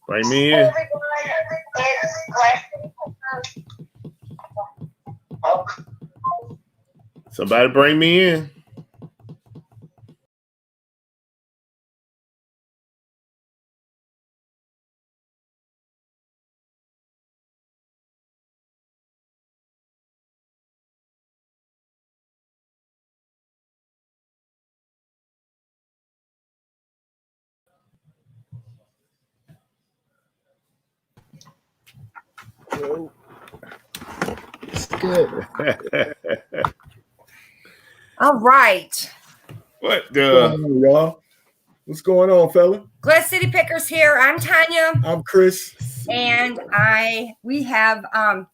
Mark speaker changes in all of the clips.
Speaker 1: Bring me in. Somebody bring me in.
Speaker 2: It's good.
Speaker 3: All right.
Speaker 1: What
Speaker 2: What's going on, y'all? What's going on, fella?
Speaker 3: Glass City Pickers here. I'm Tanya.
Speaker 2: I'm Chris.
Speaker 3: And we have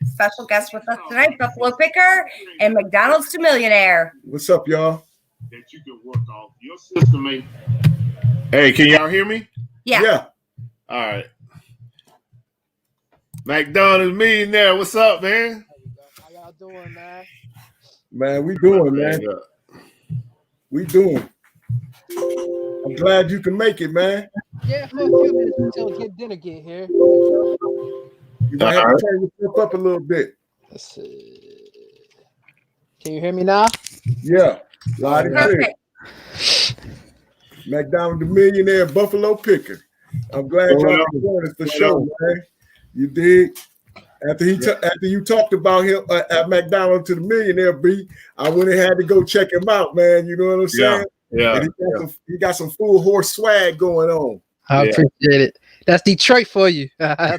Speaker 3: special guest with us tonight, Buffalo Picker and McDonald's to Millionaire.
Speaker 2: What's up, y'all?
Speaker 1: That you can work off your system, mate. Hey, can y'all hear me?
Speaker 3: Yeah.
Speaker 1: All right. McDonald's Millionaire, what's up, man?
Speaker 4: How y'all doing, man?
Speaker 2: Man, we doing, man. We doing. I'm glad you can make it, man.
Speaker 4: Yeah, for a few minutes until dinner get here.
Speaker 2: You might have to turn yourself up a little bit.
Speaker 4: Let's see. Can you hear me now?
Speaker 2: Yeah. Loud and clear. McDonald the Millionaire, Buffalo Picker. I'm glad y'all joined us for sure, man. You dig? After you talked about him at McDonald to the Millionaire, B, I went and had to go check him out, man. You know what I'm saying?
Speaker 1: Yeah.
Speaker 2: And he got some full horse swag going on.
Speaker 4: I appreciate it. That's Detroit for you.
Speaker 2: Hey,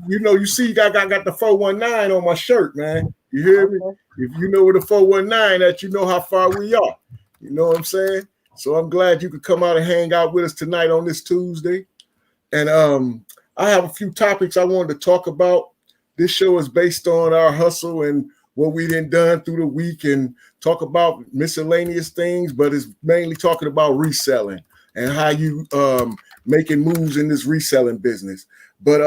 Speaker 2: you see, you got the 419 on my shirt, man. You hear me? If you know where the 419 at, you know how far we are. You know what I'm saying? So I'm glad you could come out and hang out with us tonight on this Tuesday. And I have a few topics I wanted to talk about. This show is based on our hustle and what we done through the week and talk about miscellaneous things, but it's mainly talking about reselling and how you making moves in this reselling business. But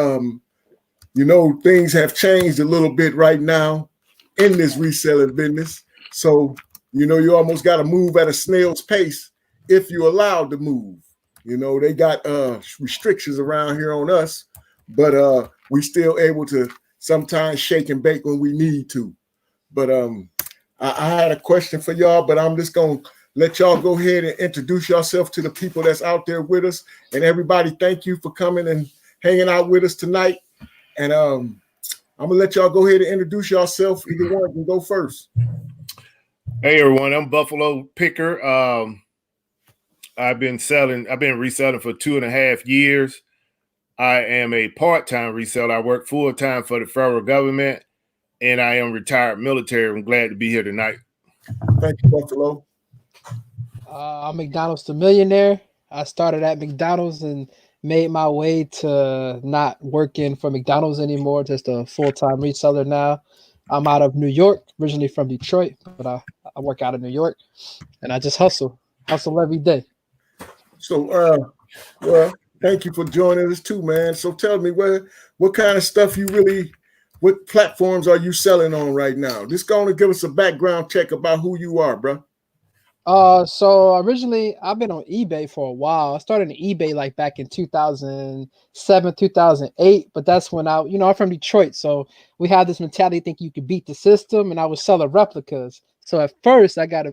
Speaker 2: things have changed a little bit right now in this reselling business. So, you almost got to move at a snail's pace if you're allowed to move. They got restrictions around here on us, but we still able to sometimes shake and bake when we need to. But I had a question for y'all, but I'm just going to let y'all go ahead and introduce yourself to the people that's out there with us. And everybody, thank you for coming and hanging out with us tonight. And I'm going to let y'all go ahead and introduce yourself. Either one can go first.
Speaker 1: Hey, everyone. I'm Buffalo Picker. I've been reselling for 2.5 years. I am a part-time reseller. I work full-time for the federal government, and I am retired military. I'm glad to be here tonight.
Speaker 2: Thank you, Buffalo.
Speaker 4: I'm McDonald's to Millionaire. I started at McDonald's and made my way to not working for McDonald's anymore, just a full-time reseller now. I'm out of New York, originally from Detroit, but I work out of New York, and I just hustle every day.
Speaker 2: So, well, thank you for joining us too, man. So tell me, what kind of stuff what platforms are you selling on right now? Just going to give us a background check about who you are, bro.
Speaker 4: So originally I've been on eBay for a while. I started on eBay like back in 2007, 2008, but that's when I'm from Detroit. So we have this mentality, think you could beat the system, and I was selling replicas. So at first I got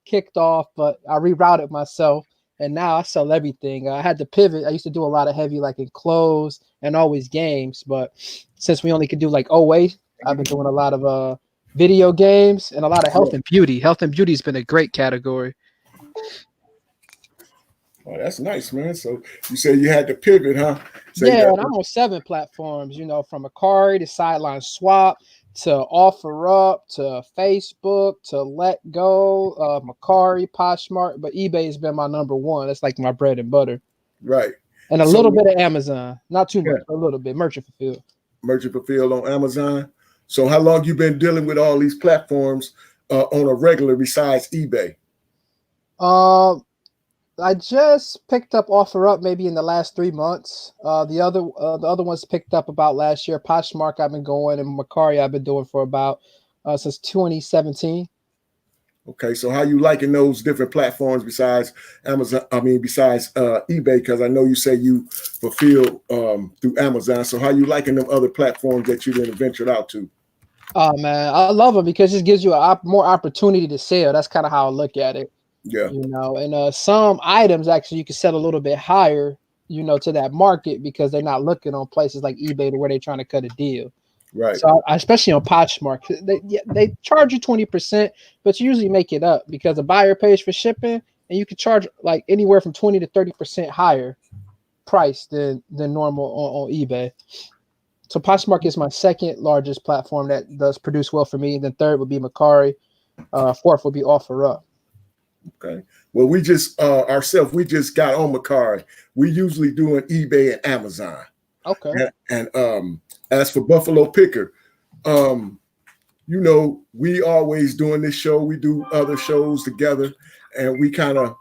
Speaker 4: kicked off, but I rerouted myself and now I sell everything. I had to pivot. I used to do a lot of heavy, like in clothes and always games, but since we only could do like OA, I've been doing a lot of, video games and a lot of health and beauty. Health and beauty has been a great category.
Speaker 2: Oh, that's nice, man. So you said you had to pivot, huh?
Speaker 4: And I'm on 7 platforms, from Akari to Sideline Swap to OfferUp to Facebook to Let Go, Macari, Poshmark, but eBay has been my number one. That's like my bread and butter.
Speaker 2: Right.
Speaker 4: And a little bit of Amazon, not too much, but a little bit. Merchant Fulfilled
Speaker 2: on Amazon. So how long you been dealing with all these platforms on a regular besides eBay?
Speaker 4: I just picked up OfferUp maybe in the last 3 months. The other ones picked up about last year. Poshmark I've been going, and Macari I've been doing for about since 2017.
Speaker 2: Okay, so how you liking those different platforms besides Amazon? I mean, besides eBay, because I know you say you fulfill through Amazon. So how you liking them other platforms that you didn't ventured out to?
Speaker 4: Oh man, I love them because it gives you more opportunity to sell. That's kind of how I look at it.
Speaker 2: Yeah,
Speaker 4: You know, and some items actually you can set a little bit higher, you know, to that market because they're not looking on places like eBay to where they're trying to cut a deal.
Speaker 2: right,
Speaker 4: So especially on Poshmark, they charge you 20%, but you usually make it up because the buyer pays for shipping, and you can charge like anywhere from 20 to 30% higher price than normal on eBay. So Poshmark is my second largest platform that does produce well for me. Then third would be Macari. Fourth would be OfferUp.
Speaker 2: okay. Well, we just ourselves, we just got on Macari. We usually doing eBay and Amazon.
Speaker 4: Okay.
Speaker 2: And as for Buffalo Picker, you know, we always doing this show. We do other shows together, and we kind of,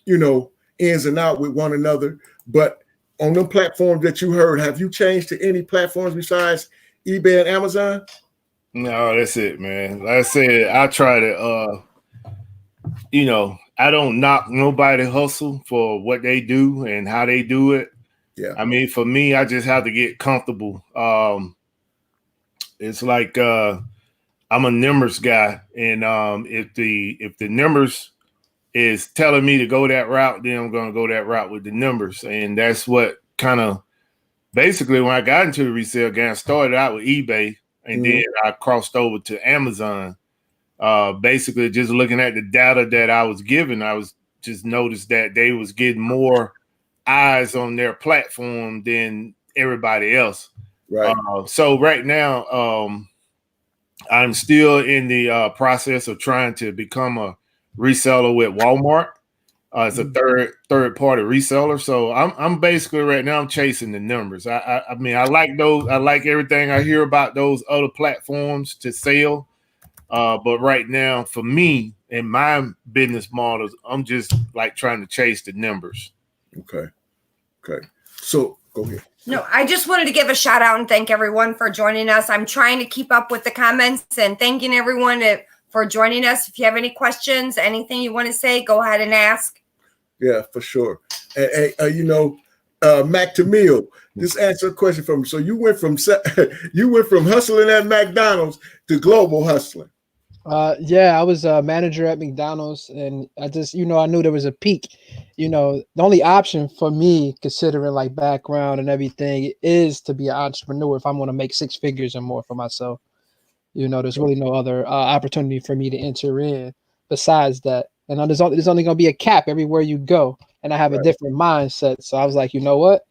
Speaker 2: you know, ins and out with one another. But on them platforms that you heard, have you changed to any platforms besides eBay and Amazon?
Speaker 1: No, that's it, man. Like I said, I try to you know, I don't knock nobody hustle for what they do and how they do it.
Speaker 2: Yeah.
Speaker 1: I mean, for me, I just have to get comfortable. It's like I'm a numbers guy, and if the numbers is telling me to go that route, then I'm gonna go that route with the numbers. And that's what kind of basically when I got into the resale game, I started out with eBay and then I crossed over to Amazon. Basically just looking at the data that I was given, I was just noticed that they was getting more eyes on their platform than everybody else.
Speaker 2: Right.
Speaker 1: So right now, I'm still in the process of trying to become a reseller with Walmart. It's a third party reseller. So I'm basically right now I'm chasing the numbers. I mean I like those. I like everything I hear about those other platforms to sell. But right now, for me and my business models, I'm just like trying to chase the numbers.
Speaker 2: Okay. Okay. So go ahead.
Speaker 3: No, I just wanted to give a shout out and thank everyone for joining us. I'm trying to keep up with the comments and thanking everyone for joining us. If you have any questions, anything you want to say, go ahead and ask.
Speaker 2: Yeah, for sure. And you know, Mac Tamil, just answer a question for me. So you went from hustling at McDonald's to global hustling.
Speaker 4: Yeah, I was a manager at McDonald's, and I just, you know, I knew there was a peak. You know, the only option for me, considering like background and everything, is to be an entrepreneur if I'm going to make six figures or more for myself. You know, there's really no other opportunity for me to enter in besides that. And there's only going to be a cap everywhere you go, and I have a different mindset. So I was like, you know what?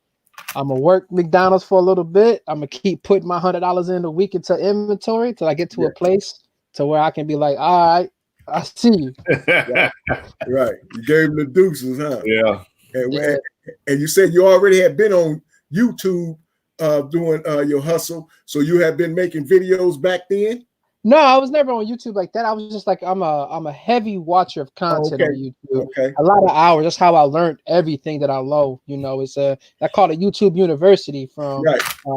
Speaker 4: I'm gonna work McDonald's for a little bit. I'm gonna keep putting my $100 in a week into inventory till I get to a place to where I can be like, all right, I see you.
Speaker 2: Right. You gave him the deuces, huh?
Speaker 1: Yeah.
Speaker 2: And you said you already had been on YouTube doing your hustle. So you have been making videos back then?
Speaker 4: No, I was never on YouTube like that. I was just like, I'm a heavy watcher of content on YouTube.
Speaker 2: Okay.
Speaker 4: A lot of hours. That's how I learned everything that I love. You know, it's I call it YouTube University from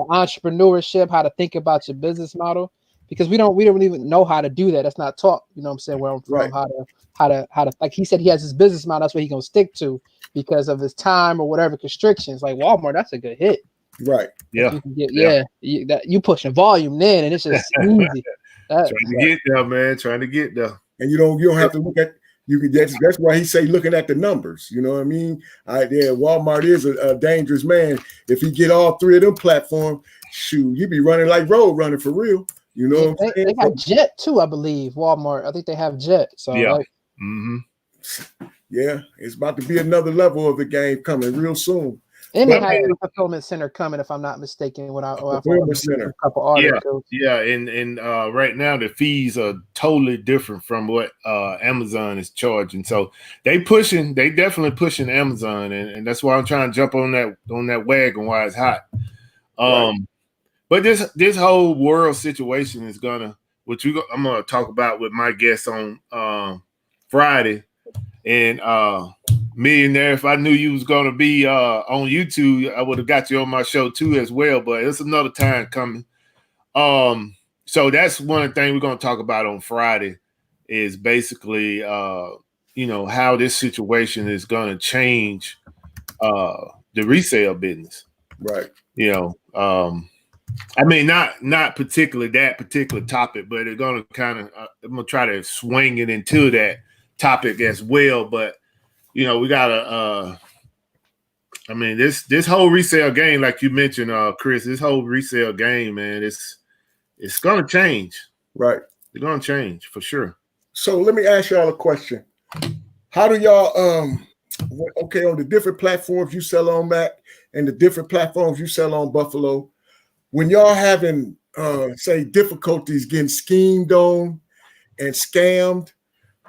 Speaker 4: entrepreneurship, how to think about your business model. Because we don't even know how to do that. That's not taught, you know what I'm saying, where I'm from, how to like he said he has his business model, that's what he's gonna stick to because of his time or whatever constrictions. Like Walmart, that's a good hit.
Speaker 2: Right.
Speaker 4: Yeah. You can get, you pushing volume then and it's just easy.
Speaker 1: Trying to get there, man. Trying to get there.
Speaker 2: And you don't have to look at you can that's why he say looking at the numbers. You know what I mean? Walmart is a dangerous man. If he get all three of them platforms, shoot, he be running like road running for real. You know what I'm saying?
Speaker 4: They got Jet too, I believe. Walmart. I think they have Jet. So
Speaker 2: yeah, it's about to be another level of the game coming real soon.
Speaker 4: And they have a fulfillment center coming, if I'm not mistaken. When I
Speaker 2: fulfillment center,
Speaker 4: a couple articles.
Speaker 1: And right now the fees are totally different from what Amazon is charging. So they definitely pushing Amazon, and that's why I'm trying to jump on that wagon while it's hot. But this whole world situation is I'm gonna talk about with my guest on Friday. And Millionaire, if I knew you was gonna be on YouTube, I would have got you on my show too as well. But it's another time coming. So that's one thing we're gonna talk about on Friday is basically how this situation is going to change the resale business.
Speaker 2: Right.
Speaker 1: I mean, not particularly that particular topic, but it's going to kind of I'm going to try to swing it into that topic as well. But we gotta I mean, this whole resale game, like you mentioned, Chris, this whole resale game, man, it's gonna change.
Speaker 2: Right.
Speaker 1: It's gonna change for sure.
Speaker 2: So let me ask y'all a question. How do y'all okay, on the different platforms you sell on, Mac, and the different platforms you sell on, Buffalo, when y'all having say difficulties getting schemed on and scammed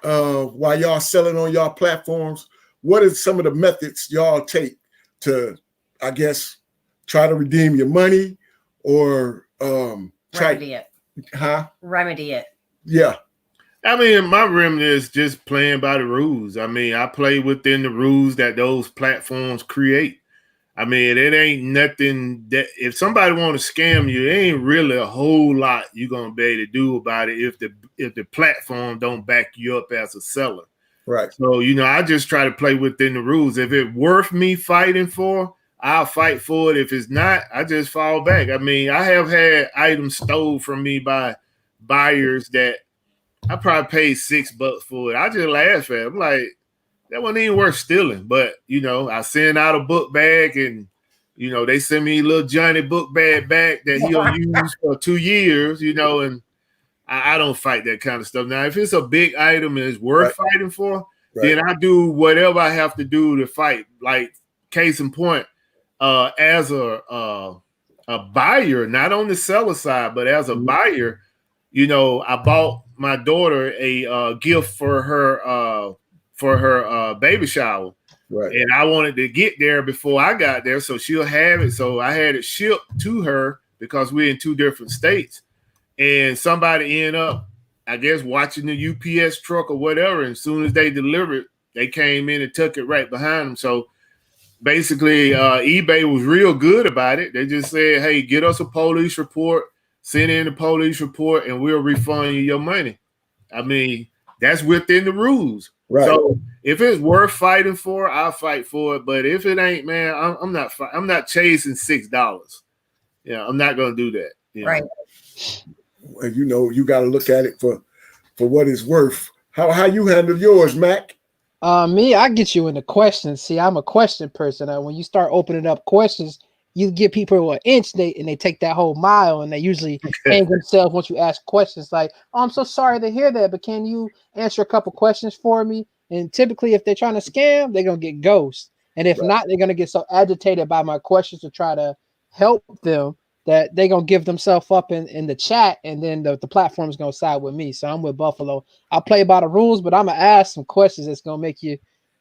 Speaker 2: while y'all selling on y'all platforms, what are some of the methods y'all take to, I guess, try to redeem your money or
Speaker 3: remedy it? Remedy it.
Speaker 2: Yeah.
Speaker 1: I mean, my remedy is just playing by the rules. I mean, I play within the rules that those platforms create. I mean, it ain't nothing that if somebody want to scam you, it ain't really a whole lot you're gonna be able to do about it if the platform don't back you up as a seller.
Speaker 2: Right.
Speaker 1: So, I just try to play within the rules. If it's worth me fighting for, I'll fight for it. If it's not, I just fall back. I mean, I have had items stole from me by buyers that I probably paid $6 for it. I just laugh at it. I'm like, that wasn't even worth stealing. But, I send out a book bag and, they send me a little Johnny book bag back that he'll use for 2 years, and I don't fight that kind of stuff. Now, if it's a big item and it's worth fighting for, then I do whatever I have to do to fight. Like, case in point, as a buyer, not on the seller side, but as a buyer, I bought my daughter a gift for her baby shower.
Speaker 2: Right.
Speaker 1: And I wanted to get there before I got there, so she'll have it. So I had it shipped to her because we're in 2 different states. And somebody ended up, I guess, watching the UPS truck or whatever. And as soon as they delivered, they came in and took it right behind them. So basically, eBay was real good about it. They just said, hey, get us a police report, send in the police report, and we'll refund you your money. I mean, that's within the rules.
Speaker 2: Right.
Speaker 1: So if it's worth fighting for, I'll fight for it. But if it ain't, man, I'm not chasing $6. I'm not going to do that.
Speaker 3: Right.
Speaker 2: You got to look at it for what it's worth. How you handle yours, Mac?
Speaker 4: Me, I get you into questions. See, I'm a question person. When you start opening up questions, you give people an inch, and they take that whole mile, and they usually hang themselves once you ask questions like, "Oh, I'm so sorry to hear that, but can you answer a couple questions for me?" And typically, if they're trying to scam, they're gonna get ghost, and if not, they're gonna get so agitated by my questions to try to help them that they're gonna give themselves up in the chat, and then the platform is gonna side with me. So I'm with Buffalo. I'll play by the rules, but I'm gonna ask some questions that's gonna make you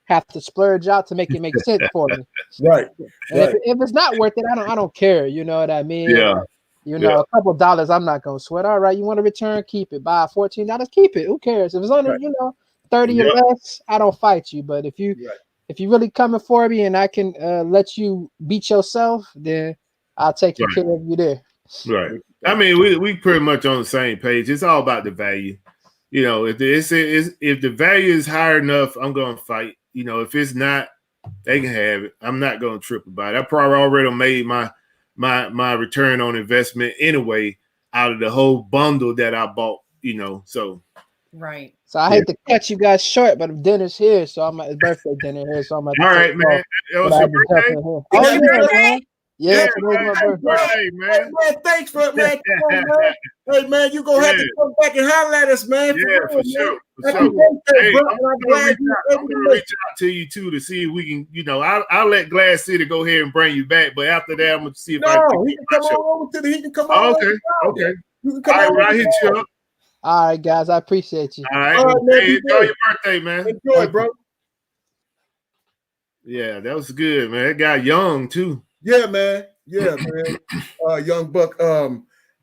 Speaker 4: have to splurge out to make it make sense for me.
Speaker 2: Right.
Speaker 4: And if it's not worth it, I don't care. You know what I mean?
Speaker 1: Yeah.
Speaker 4: A couple of dollars, I'm not gonna sweat. All right, you want to return, keep it. Buy $14, keep it. Who cares? If it's under 30 or less, I don't fight you. But if you really coming for me and I can let you beat yourself, then I'll take care of you there.
Speaker 1: Right. I mean, we pretty much on the same page. It's all about the value. If the value is high enough, I'm gonna fight. If it's not, they can have it. I'm not gonna trip about it. I probably already made my return on investment anyway out of the whole bundle that I bought. So
Speaker 3: right.
Speaker 4: So I hate to cut you guys short, but dinner's here, so it's birthday dinner here, so I'm
Speaker 1: all right, man. It was your birthday.
Speaker 4: Oh yeah, man. Yeah,
Speaker 1: man. Happy birthday, man.
Speaker 2: Hey, man, thanks for it, man. Hey, man, you gonna have to come back and holler at us, man.
Speaker 1: For sure.
Speaker 2: Happy birthday, bro.
Speaker 1: I'm gonna reach out to you too to see if we can. I'll let Glass City go ahead and bring you back, but after that, I'm gonna see if
Speaker 2: he can come on over to he can come on.
Speaker 1: Okay.
Speaker 2: You can come
Speaker 1: all right, well, I'll hit you up.
Speaker 4: All right, guys, I appreciate you.
Speaker 1: All right, man, enjoy your birthday, man.
Speaker 2: Enjoy, bro.
Speaker 1: Yeah, that was good, man. That guy young too.
Speaker 2: Yeah, man. Young Buck.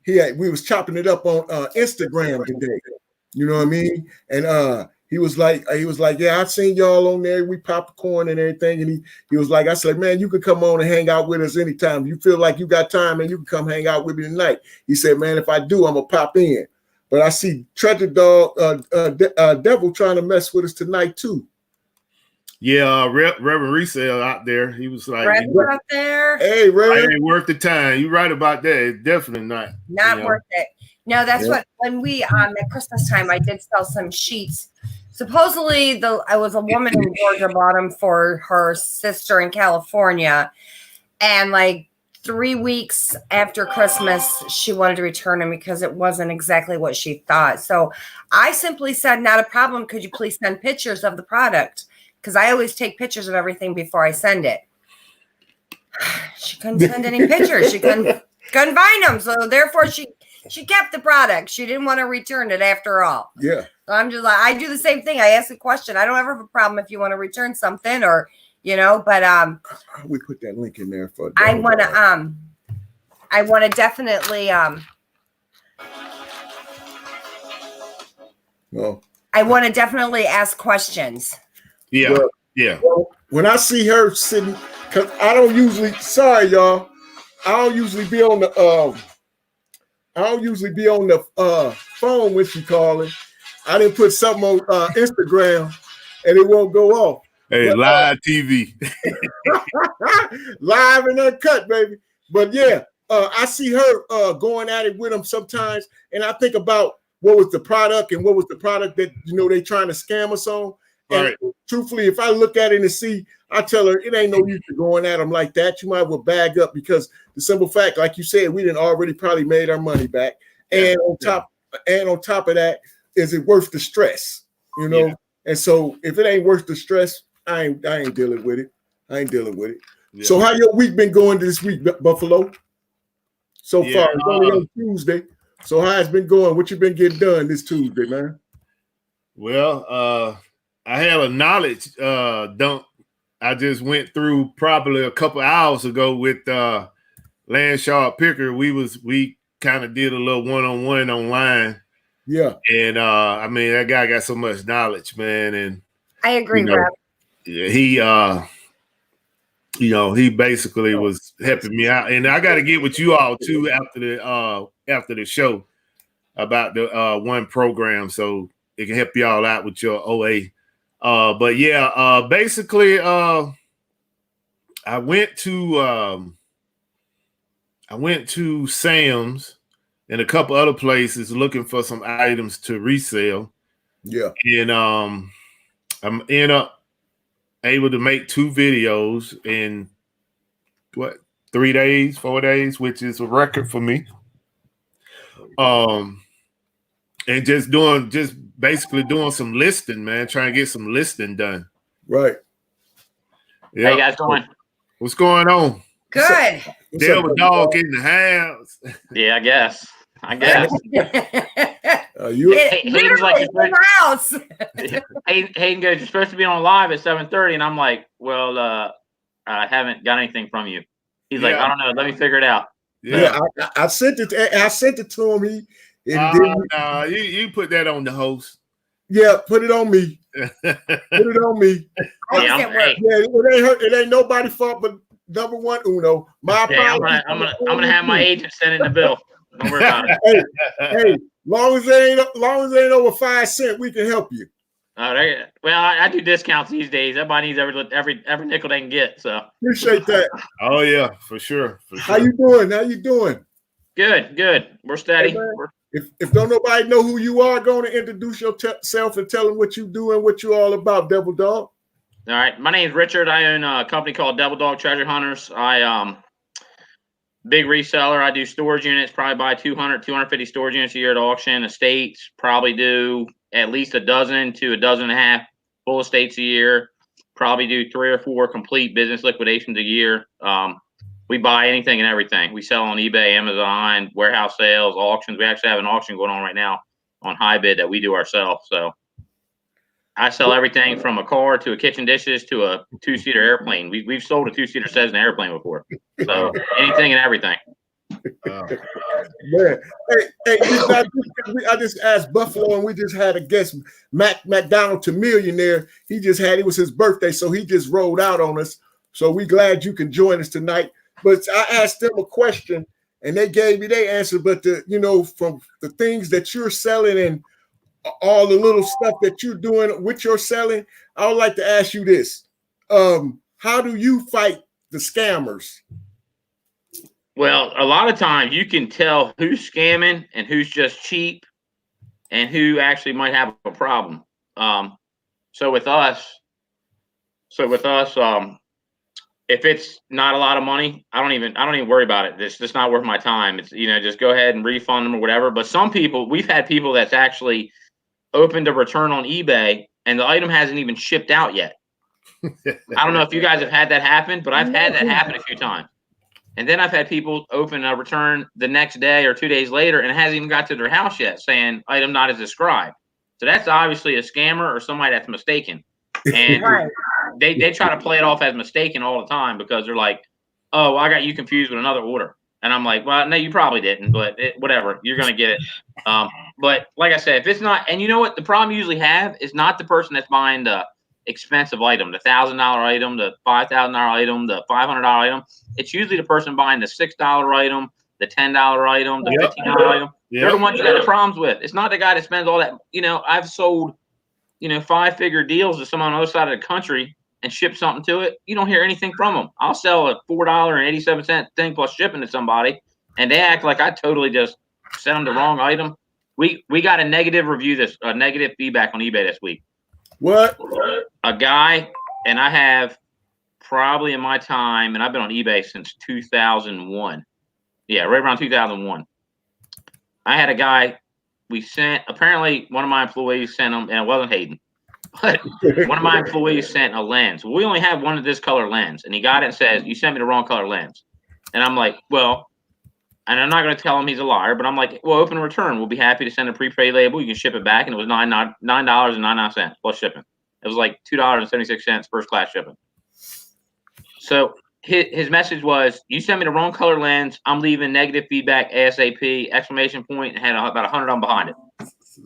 Speaker 2: We was chopping it up on Instagram today. You know what I mean? And he was like, yeah, I seen y'all on there. We popcorn and everything. And he was like, I said, man, you can come on and hang out with us anytime. You feel like you got time and you can come hang out with me tonight. He said, man, if I do, I'm gonna pop in. But I see Treasure Dog, Devil trying to mess with us tonight too.
Speaker 1: Yeah, Reverend Resale out there. He was like,
Speaker 3: Reverend out there.
Speaker 2: Hey, Rev.
Speaker 1: it ain't worth the time. You're right about that. It's definitely not.
Speaker 3: Worth it. No, that's what when we at Christmas time I did sell some sheets. Supposedly I was a woman in Georgia bought them for her sister in California, and like 3 weeks after Christmas she wanted to return them because it wasn't exactly what she thought. So I simply said, not a problem. Could you please send pictures of the product? Because I always take pictures of everything before I send it. She couldn't send any pictures. She couldn't find them. So therefore she kept the product. She didn't want to return it after all.
Speaker 2: Yeah.
Speaker 3: So I'm just like, I do the same thing. I ask a question. I don't ever have a problem if you want to return something or, but
Speaker 2: we put that link in there for
Speaker 3: I want to definitely
Speaker 2: well,
Speaker 3: I want to definitely ask questions.
Speaker 1: Yeah.
Speaker 2: Well,
Speaker 1: yeah.
Speaker 2: Well, when I see her sitting, because I don't usually, sorry y'all, I don't usually be on the phone when she calling. I didn't put something on Instagram and it won't go off.
Speaker 1: Hey,
Speaker 2: but,
Speaker 1: live TV.
Speaker 2: live and uncut, baby. But yeah, I see her going at it with them sometimes, and I think about what was the product and what was the product that they trying to scam us on. And truthfully, if I look at it and see, I tell her it ain't no use to going at them like that. You might as well bag up, because the simple fact, like you said, we didn't already probably made our money back. And on top of that, is it worth the stress?
Speaker 1: Yeah.
Speaker 2: And so if it ain't worth the stress, I ain't dealing with it.
Speaker 1: Yeah.
Speaker 2: So how your week been going this week, Buffalo? So far, it's only on Tuesday. So how it's been going? What you been getting done this Tuesday, man?
Speaker 1: Well, I have a knowledge dump I just went through probably a couple hours ago with Landshaw Picker. We kind of did a little one-on-one online.
Speaker 2: Yeah.
Speaker 1: And I mean, that guy got so much knowledge, man. And
Speaker 3: I agree, Rob.
Speaker 1: Yeah, he basically was helping me out. And I got to get with you all too after the show about the one program, so it can help y'all out with your OA. But yeah, basically, I went to Sam's and a couple other places looking for some items to resell.
Speaker 2: Yeah.
Speaker 1: And I'm end up able to make 2 videos in 4 days, which is a record for me. And just basically doing some listing, man, trying to get some listing done.
Speaker 2: Right.
Speaker 1: Yeah.
Speaker 5: How you guys doing?
Speaker 1: What's going on?
Speaker 3: Good.
Speaker 1: Devil Dog in the house.
Speaker 5: Yeah, I guess.
Speaker 3: Hayden's
Speaker 5: like,
Speaker 3: in the house.
Speaker 5: Hayden goes, you're supposed to be on live at 7:30, and I'm like, well, I haven't got anything from you. He's like, I don't know, let me figure it out.
Speaker 2: Yeah, I sent it to him.
Speaker 1: You put that on the host.
Speaker 2: Yeah, put it on me. It ain't nobody's fault but number one Uno. My
Speaker 5: problem. I'm gonna have my agent send in the bill. Don't worry about it.
Speaker 2: Hey, long as it ain't over 5 cents, we can help you.
Speaker 5: Well, I do discounts these days. Everybody needs every nickel they can get. So
Speaker 2: appreciate that.
Speaker 1: Oh yeah, for sure.
Speaker 2: How you doing?
Speaker 5: Good. We're steady.
Speaker 2: Hey, if don't nobody know who you are, going to introduce yourself and tell them what you do and what you all about, Devil Dog.
Speaker 5: All right, my name is Richard. I own a company called Devil Dog Treasure Hunters. I big reseller. I do storage units, probably buy 250 storage units a year at auction. Estates probably do at least a dozen to a dozen and a half full estates a year. Probably do 3 or 4 complete business liquidations a year. We buy anything and everything. We sell on eBay, Amazon, warehouse sales, auctions. We actually have an auction going on right now on high bid that we do ourselves. So I sell everything from a car to a kitchen dishes to a 2-seater airplane. We've sold a 2-seater Cessna airplane before. So anything and everything.
Speaker 2: Man, hey, I just asked Buffalo, and we just had a guest, Matt McDonald to Millionaire. It was his birthday, so he just rolled out on us. So we glad you can join us tonight. But I asked them a question, and they gave me their answer. But from the things that you're selling and all the little stuff that you're doing with your selling, I would like to ask you this: how do you fight the scammers?
Speaker 5: Well, a lot of times you can tell who's scamming and who's just cheap, and who actually might have a problem. So with us, if it's not a lot of money, I don't even worry about it. It's just not worth my time. It's, just go ahead and refund them or whatever. But some people, we've had people that's actually opened a return on eBay and the item hasn't even shipped out yet. I don't know if you guys have had that happen, but I've had that happen a few times. And then I've had people open a return the next day or 2 days later and it hasn't even got to their house yet, saying item not as described. So that's obviously a scammer or somebody that's mistaken. And
Speaker 3: Right.
Speaker 5: they try to play it off as mistaken all the time because they're like, oh, I got you confused with another order. And I'm like, well, no, you probably didn't, but whatever, you're going to get it. But like I said, if it's not, and you know what the problem you usually have is not the person that's buying the expensive item, the $1,000 item, the $5,000 item, the $500 item. It's usually the person buying the $6 item, the $10 item, the $15 item. They're the ones you got the problems with. It's not the guy that spends all that. I've sold, 5-figure deals to someone on the other side of the country and ship something to it. You don't hear anything from them. I'll sell a $4.87 thing plus shipping to somebody, and they act like I totally just sent them the wrong item. We got a negative feedback on eBay this week.
Speaker 2: What?
Speaker 5: A guy, and I have probably in my time, and I've been on eBay since 2001. Yeah, right around 2001. I had a guy, apparently one of my employees sent him, and it wasn't Hayden, but one of my employees sent a lens. We only have one of this color lens, and he got it and says, you sent me the wrong color lens. And I'm like, well, and I'm not going to tell him he's a liar, but I'm like, well, open a return. We'll be happy to send a prepaid label. You can ship it back. And it was $9.99 plus shipping. It was like $2.76 first class shipping. So his message was, you sent me the wrong color lens. I'm leaving negative feedback ASAP, exclamation point, and had about 100 of them behind it.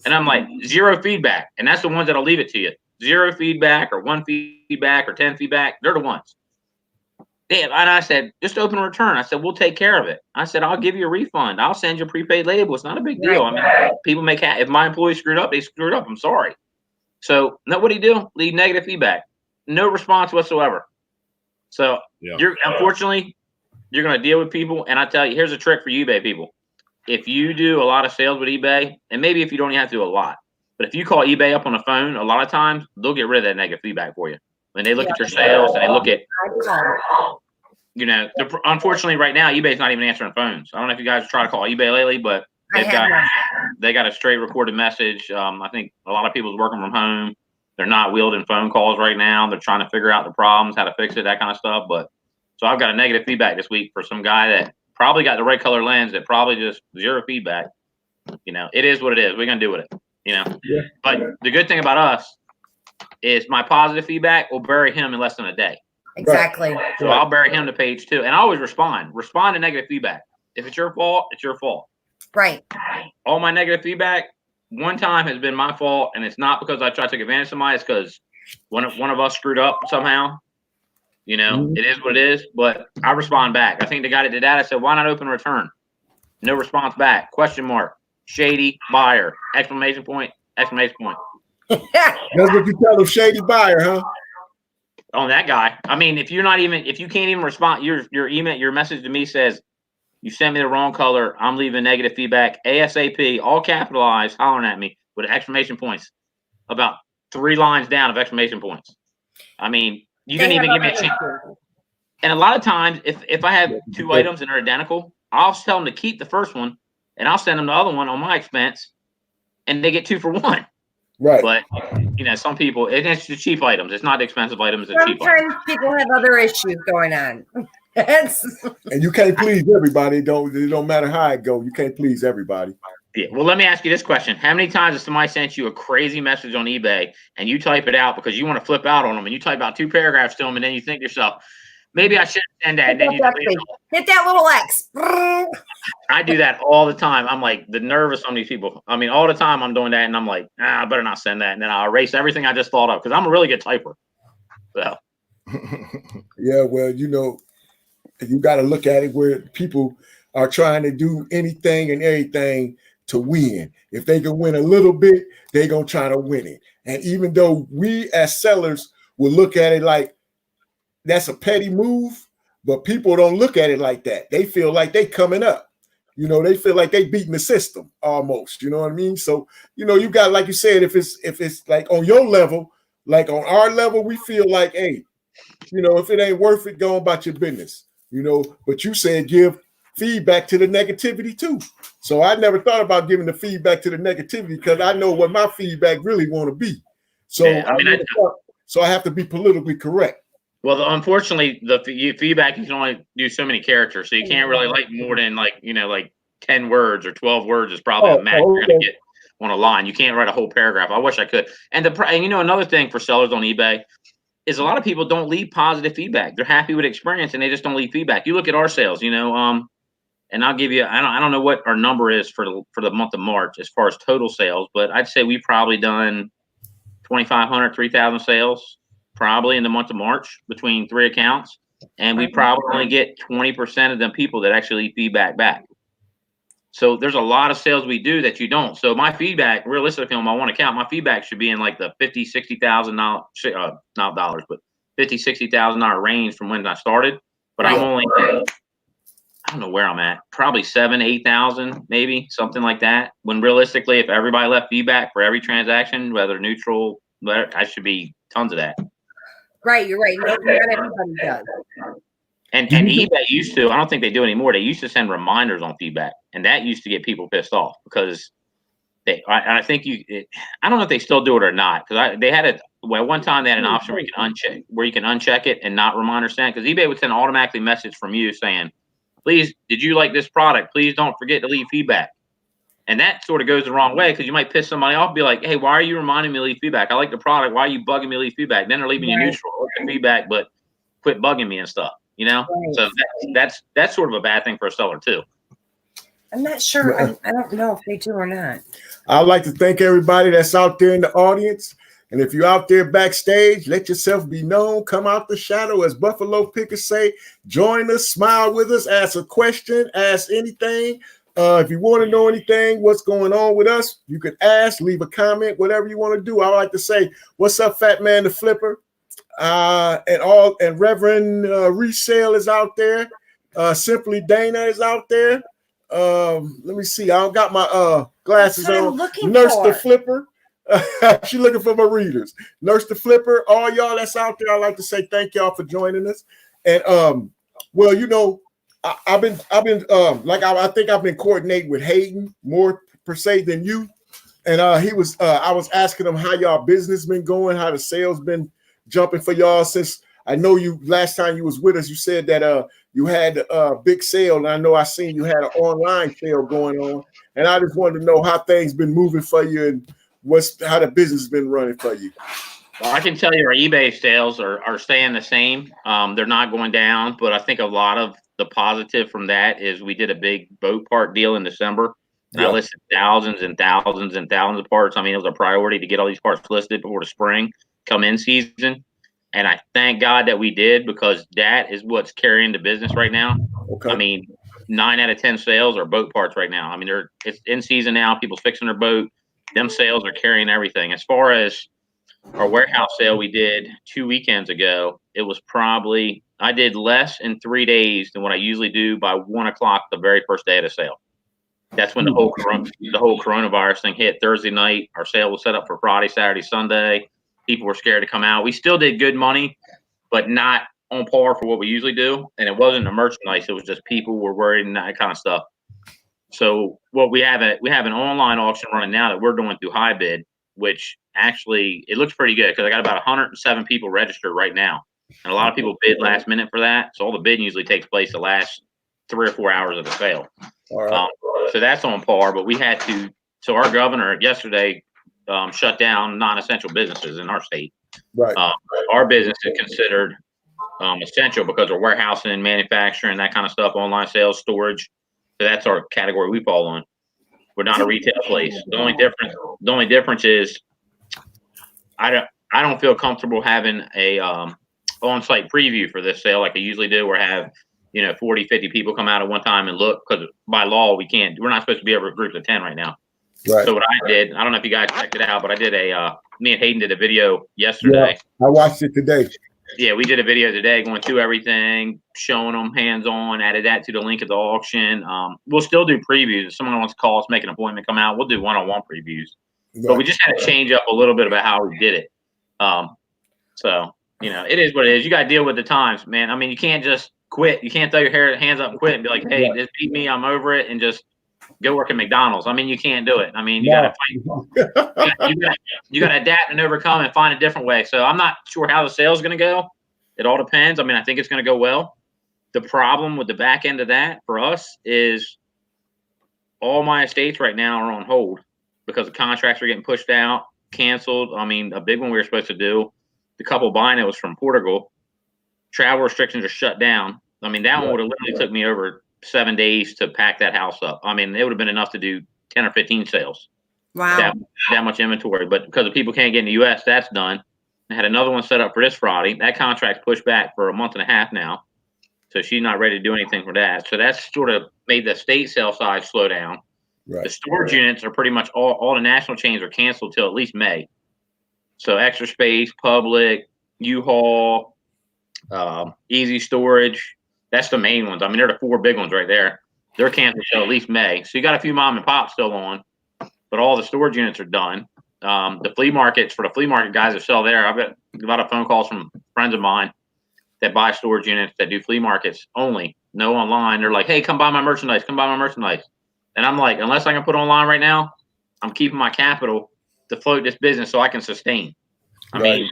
Speaker 5: And I'm like, 0 feedback. And that's the ones that'll leave it to you. 0 feedback or 1 feedback or 10 feedback. They're the ones. And I said, just open a return. I said, we'll take care of it. I said, I'll give you a refund. I'll send you a prepaid label. It's not a big deal. I mean, people if my employee screwed up, they screwed up. I'm sorry. So what do you do? Leave negative feedback. No response whatsoever. So unfortunately, you're going to deal with people. And I tell you, here's a trick for eBay people. If you do a lot of sales with eBay, and maybe if you don't even have to do a lot, but if you call eBay up on the phone, a lot of times they'll get rid of that negative feedback for you. When they look at your sales and they look at, unfortunately right now, eBay's not even answering phones. I don't know if you guys try to call eBay lately, but they got a straight recorded message. I think a lot of people's working from home. They're not wielding phone calls right now. They're trying to figure out the problems, how to fix it, that kind of stuff. But so I've got a negative feedback this week for some guy that probably got the right color lens that probably just 0 feedback. It is what it is. We're going to do with it, Yeah. But the good thing about us is my positive feedback will bury him in less than a day.
Speaker 3: Exactly.
Speaker 5: So I'll bury him to page 2. And I always respond to negative feedback. If it's your fault, it's your fault.
Speaker 3: Right.
Speaker 5: All my negative feedback, one time has been my fault. And it's not because I tried to take advantage of somebody. It's because one of us screwed up somehow. It is what it is. But I respond back. I think the guy that did that, I said, why not open a return? No response back. Question mark. Shady buyer. Exclamation point. Exclamation point.
Speaker 2: That's what you tell them, shady buyer, huh?
Speaker 5: On that guy. I mean, if you can't even respond, your email, your message to me says, you sent me the wrong color. I'm leaving negative feedback ASAP, all capitalized, hollering at me with exclamation points. About 3 lines down of exclamation points. I mean, you didn't even give me a chance. And a lot of times, if I have 2 items and they're identical, I'll tell them to keep the first one and I'll send them the other one on my expense and they get 2 for 1.
Speaker 2: Right.
Speaker 5: But, some people, it's the cheap items. It's not the expensive items. It's cheap
Speaker 3: Sometimes
Speaker 5: items.
Speaker 3: people have other issues going on.
Speaker 2: And you can't please everybody. It don't matter how it goes. You can't please everybody.
Speaker 5: Yeah. Well, let me ask you this question. How many times has somebody sent you a crazy message on eBay and you type it out because you want to flip out on them and you type out 2 paragraphs to them and then you think to yourself, maybe I shouldn't send that. And then you
Speaker 3: hit that little X.
Speaker 5: I do that all the time. I'm like the nerve of some of these people. I mean, all the time I'm doing that and I'm like, I better not send that. And then I'll erase everything I just thought of because I'm a really good typer. So.
Speaker 2: Yeah, well, you got to look at it where people are trying to do anything and everything to win. If they can win a little bit, they're going to try to win it. And even though we as sellers will look at it like that's a petty move, but people don't look at it like that. They feel like they coming up. You know, they feel like they beating the system almost. You know what I mean? So, you know, you got, like you said, if it's like on your level, like on our level, we feel like, hey, you know, if it ain't worth it, go about your business. You know, but you said give feedback to the negativity too. So I never thought about giving the feedback to the negativity because I know what my feedback really want to be. So
Speaker 5: Yeah, I mean,
Speaker 2: so I have to be politically correct.
Speaker 5: Well, unfortunately, the feedback, you can only do so many characters, so you can't really like more than like 10 words or 12 words is probably a max you're gonna get on a line. You can't write a whole paragraph. I wish I could. And another thing for sellers on eBay is a lot of people don't leave positive feedback. They're happy with experience and they just don't leave feedback. You look at our sales, and I'll give you, I don't know what our number is for the month of March as far as total sales, but I'd say we've probably done 2,500, 3,000 sales probably in the month of March between 3 accounts. And we probably only get 20% of them people that actually leave feedback back. So there's a lot of sales we do that you don't. So my feedback, realistically, on my one account, my feedback should be in like the $50,000, $60,000, not dollars, but $50,000-$60,000 range from when I started. But I'm only, I don't know where I'm at, probably 7,000, 8,000, maybe something like that. When realistically, if everybody left feedback for every transaction, whether neutral, I should be tons of that.
Speaker 3: Right, you're right. Not everybody does.
Speaker 5: And eBay used to, I don't think they do anymore. They used to send reminders on feedback, and that used to get people pissed off because I think I don't know if they still do it or not. Because they had it, well, one time they had an option where you can uncheck it and not reminder send. Because eBay would send automatically message from you saying, please, did you like this product? Please don't forget to leave feedback. And that sort of goes the wrong way because you might piss somebody off and be like, hey, why are you reminding me to leave feedback? I like the product. Why are you bugging me to leave feedback? Then they're leaving you neutral feedback, but quit bugging me and stuff, Right. So that's sort of a bad thing for a seller too.
Speaker 3: I'm not sure. I don't know if they do or not.
Speaker 2: I'd like to thank everybody that's out there in the audience. And if you're out there backstage, let yourself be known. Come out the shadow, as Buffalo Pickers say. Join us, smile with us, ask a question, ask anything. If you want to know anything, what's going on with us, you can ask, leave a comment, whatever you want to do. I like to say, what's up, Fat Man the Flipper? And Reverend Resale is out there. Simply Dana is out there. Let me see. I don't got my glasses on. Nurse the Flipper. She's looking for my readers. Nurse the Flipper. All y'all that's out there, I'd like to say thank y'all for joining us. And well, I've been I think I've been coordinating with Hayden more per se than you. And I was asking him how y'all business been going, how the sales been jumping for y'all since I know you last time you was with us. You said that you had a big sale, and I know I seen you had an online sale going on. And I just wanted to know how things been moving for you and how the business been running for you.
Speaker 5: Well, I can tell you our eBay sales are staying the same. They're not going down, but I think a lot of the positive from that is we did a big boat part deal in December. And I listed thousands and thousands and thousands of parts. I mean, it was a priority to get all these parts listed before the spring come in season. And I thank God that we did, because that is what's carrying the business right now. Okay. I mean, 9 out of 10 sales are boat parts right now. I mean, it's in season now. People's fixing their boat. Them sales are carrying everything. As far as our warehouse sale we did 2 weekends ago, it was probably, I did less in 3 days than what I usually do by 1 o'clock the very first day of the sale. That's when the whole coronavirus thing hit. Thursday night, our sale was set up for Friday, Saturday, Sunday. People were scared to come out. We still did good money, but not on par for what we usually do. And it wasn't the merchandise. It was just people were worried and that kind of stuff. So what we have an online auction running now that we're doing through High Bid, which actually it looks pretty good because I got about 107 people registered right now. And a lot of people bid last minute for that. So all the bidding usually takes place the last 3 or 4 hours of the sale. All right. So that's on par, but we had to, so our governor yesterday shut down non-essential businesses in our state. Right. Our business is considered essential because we're warehousing, manufacturing, that kind of stuff, online sales, storage. So that's our category we fall on. We're not a retail place. The only difference is I don't feel comfortable having a on-site preview for this sale like I usually do, where I have 40, 50 people come out at one time and look, because by law, we're not supposed to be over groups of 10 right now.
Speaker 2: Right.
Speaker 5: So what I did, I don't know if you guys checked it out, but I did me and Hayden did a video yesterday.
Speaker 2: Yeah, I watched it today.
Speaker 5: Yeah, we did a video today going through everything, showing them hands-on, added that to the link of the auction. We'll still do previews. If someone wants to call us, make an appointment, come out, we'll do one-on-one previews. Right. But we just had to change up a little bit about how we did it. So, it is what it is. You got to deal with the times, man. I mean, you can't just quit. You can't throw your hands up and quit and be like, hey, this beat me, I'm over it, and just go work at McDonald's. I mean, you can't do it. I mean, you got to fight. You got to adapt and overcome and find a different way. So I'm not sure how the sale is going to go. It all depends. I mean, I think it's going to go well. The problem with the back end of that for us is all my estates right now are on hold because the contracts are getting pushed out, canceled. I mean, a big one we were supposed to do, the couple buying it was from Portugal. Travel restrictions are shut down. I mean, that one would have literally took me over 7 days to pack that house up. I mean, it would have been enough to do 10 or 15 sales.
Speaker 3: Wow.
Speaker 5: That much inventory. But because the people can't get in the U.S., that's done. I had another one set up for this Friday. That contract's pushed back for a month and a half now. So she's not ready to do anything for that. So that's sort of made the state sale side slow down. Right. The storage units are pretty much all the national chains are canceled till at least May. So Extra Space, Public, U-Haul, Easy Storage. That's the main ones. I mean, they're the 4 big ones right there. They're canceled till at least May. So you got a few mom and pop still on, but all the storage units are done. The flea markets, for the flea market guys that sell there, I've got a lot of phone calls from friends of mine that buy storage units that do flea markets only, no online. They're like, hey, come buy my merchandise. Come buy my merchandise. And I'm like, unless I can put online right now, I'm keeping my capital to float this business so I can sustain. I mean,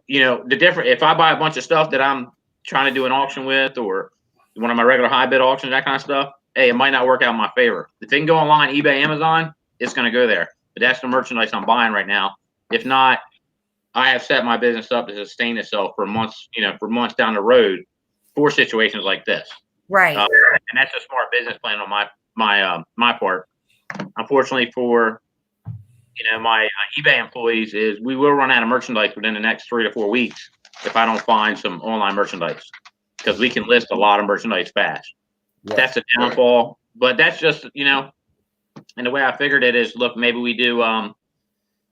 Speaker 5: if I buy a bunch of stuff that I'm trying to do an auction with, or one of my regular high bid auctions, that kind of stuff, hey, it might not work out in my favor. If they can go online, eBay, Amazon, it's going to go there. But that's the merchandise I'm buying right now. If not, I have set my business up to sustain itself for months, for months down the road for situations like this.
Speaker 3: Right.
Speaker 5: And that's a smart business plan on my part. Unfortunately for, my eBay employees is we will run out of merchandise within the next 3 to 4 weeks if I don't find some online merchandise, because we can list a lot of merchandise fast. Right. That's a downfall, but that's just, and the way I figured it is, look, maybe we do,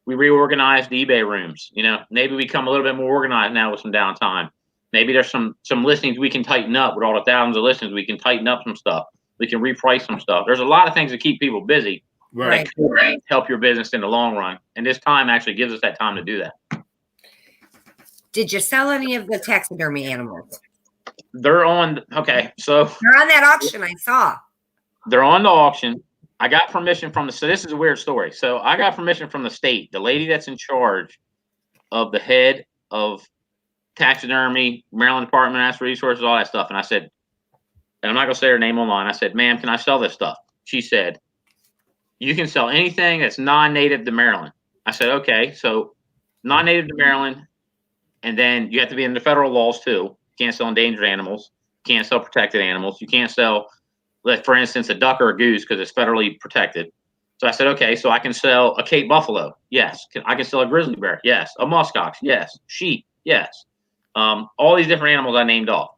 Speaker 5: we reorganize the eBay rooms, maybe we come a little bit more organized now with some downtime. Maybe there's some listings we can tighten up with all the thousands of listings. We can tighten up some stuff. We can reprice some stuff. There's a lot of things that keep people busy. Right. That can help your business in the long run. And this time actually gives us that time to do that.
Speaker 3: Did you sell any of the taxidermy animals?
Speaker 5: They're on. Okay. So
Speaker 3: they're on that auction I saw.
Speaker 5: They're on the auction. I got permission from so this is a weird story. So I got permission from the state, the lady that's in charge of the head of taxidermy, Maryland Department of Natural Resources, all that stuff. And I said, and I'm not going to say her name online. I said, ma'am, can I sell this stuff? She said, you can sell anything that's non-native to Maryland. I said, okay, so non-native to Maryland, and then you have to be in the federal laws too. You can't sell endangered animals. You can't sell protected animals. You can't sell, like, for instance, a duck or a goose because it's federally protected. So I said, okay, so I can sell a Cape buffalo. Yes. I can sell a grizzly bear. Yes. A muskox. Yes. Sheep. Yes. All these different animals I named off.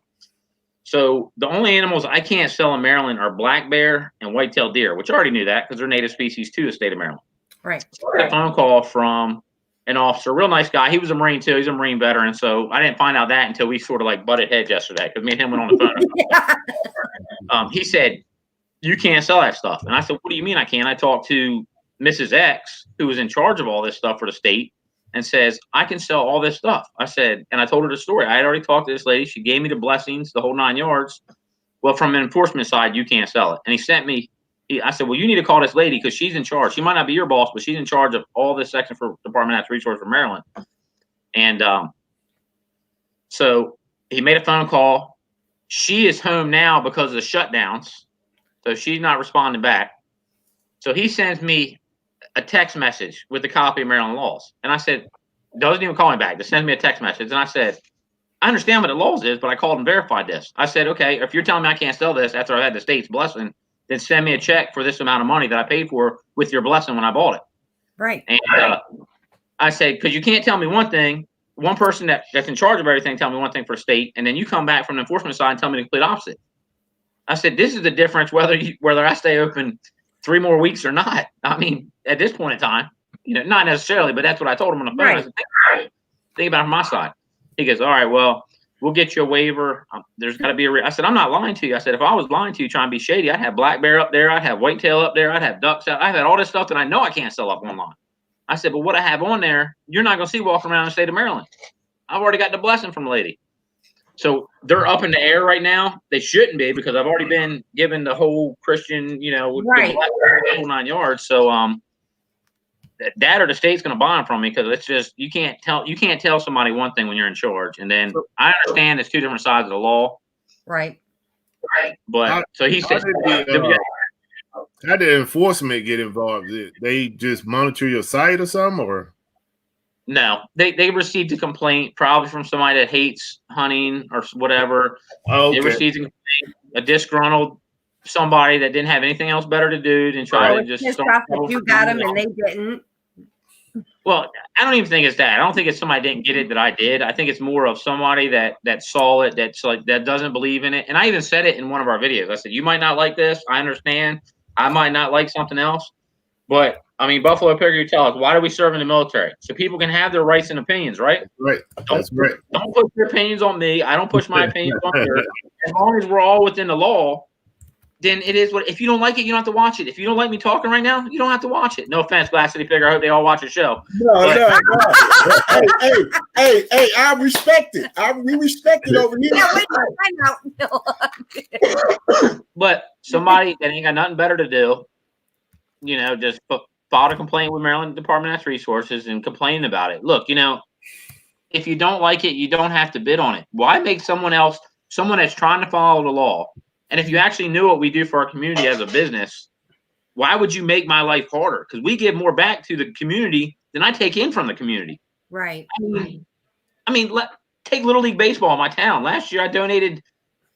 Speaker 5: So the only animals I can't sell in Maryland are black bear and white-tailed deer, which I already knew that because they're native species to the state of Maryland.
Speaker 3: Right.
Speaker 5: So I got a phone call from an officer, real nice guy. He was a Marine too. He's a Marine veteran. So I didn't find out that until we sort of like butted heads yesterday because me and him went on the phone. He said, you can't sell that stuff. And I said, what do you mean I can't? I talked to Mrs. X, who was in charge of all this stuff for the state, and says, I can sell all this stuff. I said, and I told her the story. I had already talked to this lady. She gave me the blessings, the whole 9 yards. Well, from an enforcement side, you can't sell it. And he sent me, I said, well, you need to call this lady because she's in charge. She might not be your boss, but she's in charge of all this section for Department of Natural Resources for Maryland. And so he made a phone call. She is home now because of the shutdowns. So she's not responding back. So he sends me a text message with a copy of Maryland laws. And I said, doesn't even call me back. Just send me a text message. And I said, I understand what the laws is, but I called and verified this. I said, okay, if you're telling me I can't sell this after I had the state's blessing, then send me a check for this amount of money that I paid for with your blessing when I bought it.
Speaker 3: Right.
Speaker 5: And I said, because you can't tell me one thing one person that's in charge of everything tell me one thing for state, and then you come back from the enforcement side and tell me the complete opposite. I said, this is the difference whether I stay open 3 more weeks or not. I mean, at this point in time, not necessarily, but that's what I told him on the phone.
Speaker 3: Right.
Speaker 5: I said, think about it from my side. He goes, all right, well, we'll get you a waiver. There's got to be I said, I'm not lying to you. I said, if I was lying to you trying to be shady, I'd have black bear up there. I'd have whitetail up there. I'd have ducks out. I've had all this stuff that I know I can't sell up online. I said, but what I have on there, you're not going to see walking around the state of Maryland. I've already got the blessing from the lady. So they're up in the air right now. They shouldn't be, because I've already been given the whole Christian,
Speaker 3: Right.
Speaker 5: the whole 9 yards. So that or the state's going to buy them from me, because it's just you can't tell somebody one thing when you're in charge. And then I understand it's 2 different sides of the law.
Speaker 3: Right.
Speaker 5: But so he said,
Speaker 1: how did enforcement get involved? Did they just monitor your site or something, or?
Speaker 5: No, they received a complaint probably from somebody that hates hunting or whatever.
Speaker 1: Oh, okay.
Speaker 5: They received a disgruntled somebody that didn't have anything else better to do than try to just.
Speaker 3: Pissed off that you got them and they didn't.
Speaker 5: Well, I don't even think it's that. I don't think it's somebody didn't get it that I did. I think it's more of somebody that saw it, that doesn't believe in it. And I even said it in one of our videos. I said, you might not like this. I understand. I might not like something else. But, I mean, Buffalo Picker, you tell us, why do we serve in the military? So people can have their rights and opinions, right?
Speaker 1: Right. That's right.
Speaker 5: Don't put your opinions on me. I don't push my opinions on you. As long as we're all within the law, then it is what. If you don't like it, you don't have to watch it. If you don't like me talking right now, you don't have to watch it. No offense, Glass City Figure. I hope they all watch the show.
Speaker 2: No. Hey, I respect it. We respect it over here.
Speaker 3: Yeah, I know.
Speaker 5: But somebody that ain't got nothing better to do, just filed a complaint with Maryland Department of Natural Resources and complain about it. Look, if you don't like it, you don't have to bid on it. Why make someone that's trying to follow the law? And if you actually knew what we do for our community as a business, why would you make my life harder? Because we give more back to the community than I take in from the community.
Speaker 3: Right.
Speaker 5: I mean, take Little League Baseball in my town. Last year, I donated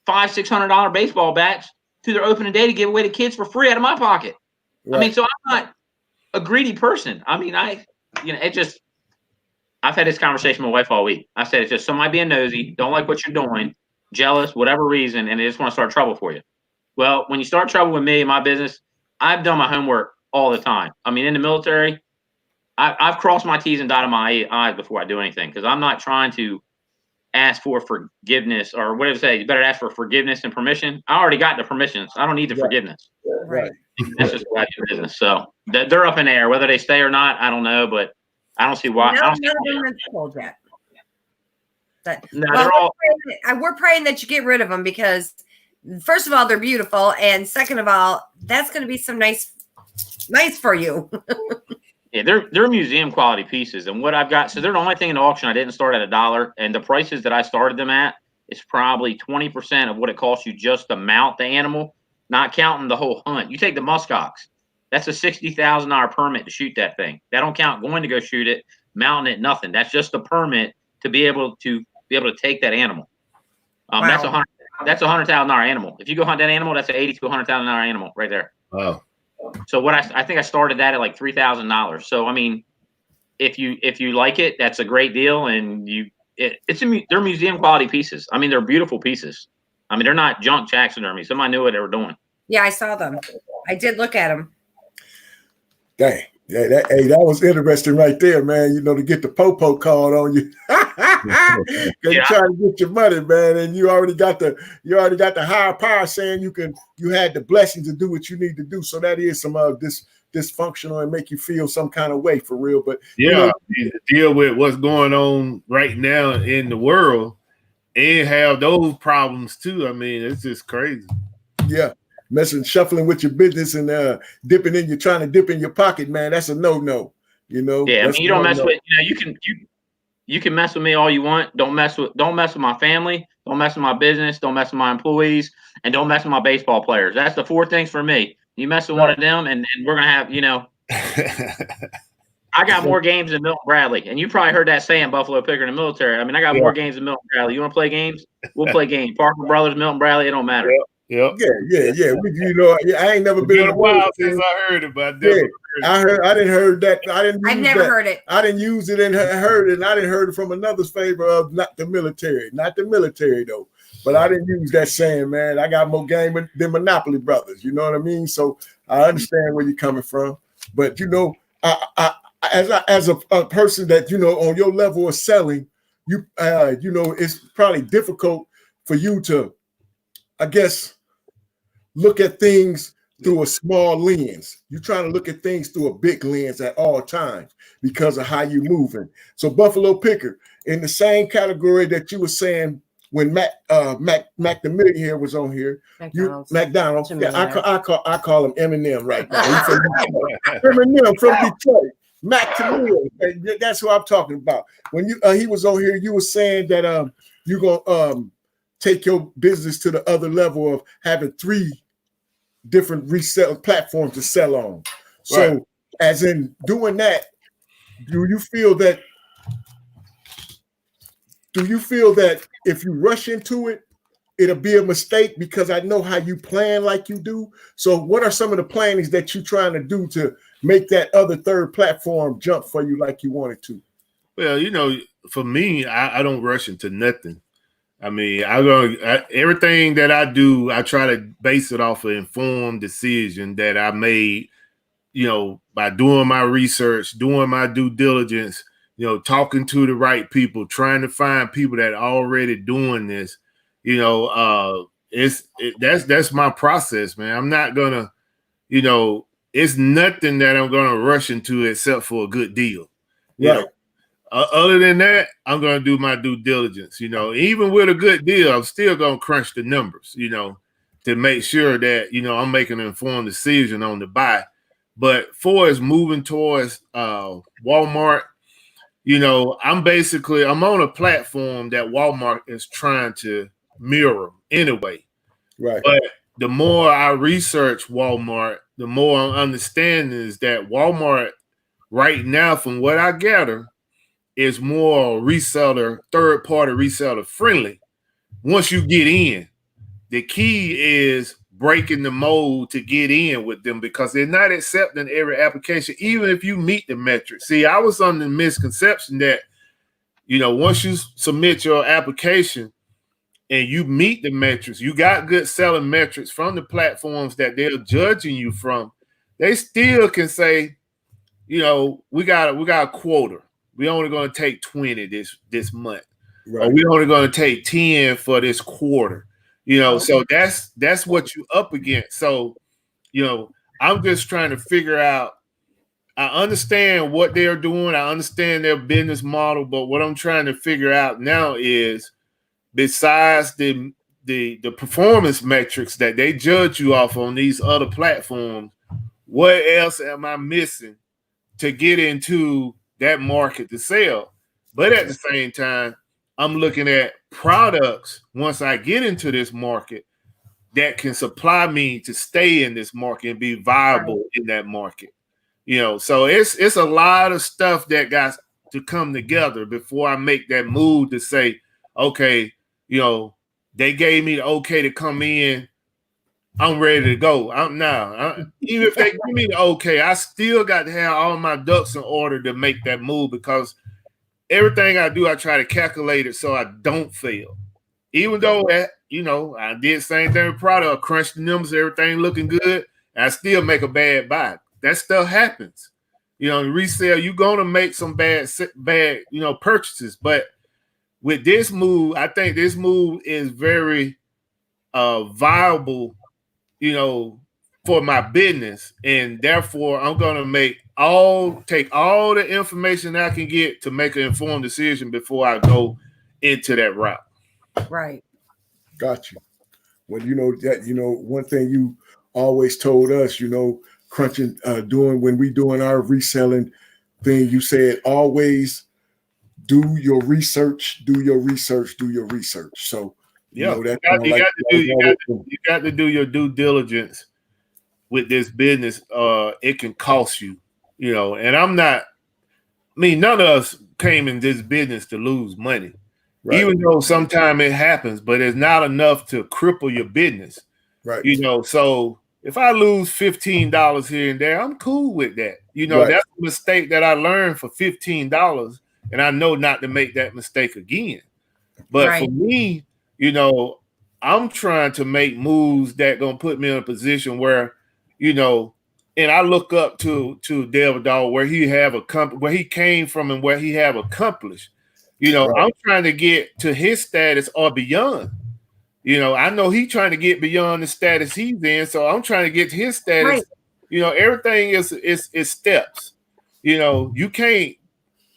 Speaker 5: $500-$600 baseball bats to their opening day to give away to kids for free out of my pocket. Right. I mean, so I'm not a greedy person. I mean, I've had this conversation with my wife all week. I said, it's just somebody being nosy, don't like what you're doing, jealous, whatever reason, and they just want to start trouble for you. Well, when you start trouble with me in my business, I've done my homework all the time. I mean, in the military, I've crossed my T's and dotted my I's before I do anything, because I'm not trying to ask for forgiveness, or what did it say? You better ask for forgiveness and permission. I already got the permissions. I don't need the forgiveness.
Speaker 3: Right.
Speaker 5: That's just the way I do business. So they're up in the air. Whether they stay or not, I don't know, but I don't see why.
Speaker 3: No, none of them have told yet.
Speaker 5: No,
Speaker 3: we're praying that you get rid of them, because first of all, they're beautiful, and second of all, that's going to be some nice for you.
Speaker 5: Yeah, they're museum quality pieces, and what I've got, so they're the only thing in the auction I didn't start at $1, and the prices that I started them at is probably 20% of what it costs you just to mount the animal, not counting the whole hunt. You take the muskox, that's a $60,000 permit to shoot that thing. That don't count going to go shoot it, mounting it, nothing. That's just the permit to be able to take that animal. Wow. That's a $100,000 animal. If you go hunt that animal, that's an $80,000 to $100,000 animal right there.
Speaker 1: Wow.
Speaker 5: So what I think I started that at like $3,000. So I mean, if you like it, that's a great deal, and they're museum quality pieces. I mean, they're beautiful pieces. I mean, they're not junk taxidermy. Somebody knew what they were doing.
Speaker 3: Yeah, I saw them. I did look at them.
Speaker 2: Dang. Yeah, that was interesting right there, man. To get the popo called on you. You're trying to get your money, man, and you already got the higher power saying you had the blessing to do what you need to do. So that is some dysfunctional and make you feel some kind of way for real. But
Speaker 1: to deal with what's going on right now in the world and have those problems too. I mean, it's just crazy.
Speaker 2: Yeah. Shuffling with your business and trying to dip in your pocket, man. That's a no.
Speaker 5: Yeah, I mean, you don't mess with. You can mess with me all you want. Don't mess with my family. Don't mess with my business. Don't mess with my employees, and don't mess with my baseball players. That's the 4 things for me. You mess with one of them, and we're gonna have. I got more games than Milton Bradley, and you probably heard that saying, Buffalo Picker in the military. I mean, I got more games than Milton Bradley. You want to play games? We'll play games. Parker Brothers, Milton Bradley, it don't matter.
Speaker 1: Yep.
Speaker 2: Yeah. You know, I ain't never
Speaker 1: It's
Speaker 2: been
Speaker 1: been
Speaker 2: in
Speaker 1: a
Speaker 2: the
Speaker 1: while
Speaker 2: woods,
Speaker 1: since
Speaker 2: man.
Speaker 1: I heard it, but I
Speaker 2: Yeah,
Speaker 1: definitely heard it.
Speaker 2: I didn't heard that. I didn't.
Speaker 3: I've
Speaker 2: use
Speaker 3: never
Speaker 2: that.
Speaker 3: heard it.
Speaker 2: I didn't use it and heard it. And I didn't heard it from another's favor of not the military though. But I didn't use that saying, man. I got more game than Monopoly Brothers. You know what I mean? So I understand where you're coming from. But you know, as a person that you know on your level of selling, you know, it's probably difficult for you to, I guess, look at things through a small lens. You're trying to look at things through a big lens at all times because of how you're moving. So Buffalo Picker, in the same category that you were saying when Mac the Millionaire was on here, McDonald's. Yeah, I call him Eminem right now. He's from Eminem from Detroit. Mac to Millionaire. That's who I'm talking about. When you he was on here, you were saying that you're gonna take your business to the other level of having 3 different resale platforms to sell on. So, right. As in doing that, do you feel that if you rush into it, it'll be a mistake? Because I know how you plan like you do. So what are some of the plannings that you're trying to do to make that other third platform jump for you like you wanted to?
Speaker 1: Well, you know, for me, I don't rush into nothing. I mean, everything that I do, I try to base it off an informed decision that I made, you know, by doing my research, doing my due diligence, you know, talking to the right people, trying to find people that are already doing this. You know, that's my process, man. I'm not gonna, you know, it's nothing that I'm gonna rush into except for a good deal. You know, other than that, I'm going to do my due diligence. You know, even with a good deal, I'm still going to crunch the numbers, you know, to make sure that, you know, I'm making an informed decision on the buy. But for as moving towards Walmart, you know, I'm on a platform that Walmart is trying to mirror anyway.
Speaker 2: Right.
Speaker 1: But the more I research Walmart, the more I'm understanding is that Walmart right now, from what I gather, is more reseller, third-party reseller friendly. Once you get in, the key is breaking the mold to get in with them because they're not accepting every application, even if you meet the metrics. See, I was under the misconception that, you know, once you submit your application and you meet the metrics, you got good selling metrics from the platforms that they're judging you from, they still can say, you know, we got a quota. We only going to take 20 this month, right. Or we only going to take 10 for this quarter. You know, so that's what you up against. So, you know, I'm just trying to figure out. I understand what they're doing. I understand their business model, but what I'm trying to figure out now is, besides the performance metrics that they judge you off on these other platforms, what else am I missing to get into that market to sell? But at the same time, I'm looking at products once I get into this market that can supply me to stay in this market and be viable in that market. You know, so it's a lot of stuff that got to come together before I make that move to say, okay, you know, they gave me the okay to come in. I'm ready to go. Even if they give me the okay, I still got to have all my ducks in order to make that move, because everything I do, I try to calculate it so I don't fail. Even though, you know, I did the same thing with product, crunch the numbers, everything looking good, I still make a bad buy. That stuff happens. You know, in resale, you're going to make some bad, you know, purchases. But with this move, I think this move is very viable, you know, for my business, and therefore I'm gonna take all the information I can get to make an informed decision before I go into that route.
Speaker 3: Right.
Speaker 2: Got you. Well, you know that, you know, one thing you always told us, you know, crunching, when we doing our reselling thing, you said always do your research, do your research, do your research. So
Speaker 1: yeah,
Speaker 2: you know,
Speaker 1: you got to do your due diligence with this business. It can cost you, you know, and none of us came in this business to lose money. Right. Even though sometimes it happens, but it's not enough to cripple your business.
Speaker 2: Right.
Speaker 1: You know, so if I lose $15 here and there, I'm cool with that. You know,
Speaker 2: Right.
Speaker 1: that's a mistake that I learned for $15, and I know not to make that mistake again. But
Speaker 3: Right.
Speaker 1: for me, you know, I'm trying to make moves that gonna put me in a position where, you know, and I look up to Devil Dog where he have where he came from and where he have accomplished. You know,
Speaker 2: Right.
Speaker 1: I'm trying to get to his status or beyond. You know, I know he's trying to get beyond the status he's in, so I'm trying to get to his status.
Speaker 3: Right.
Speaker 1: You know, everything is steps. You know, you can't,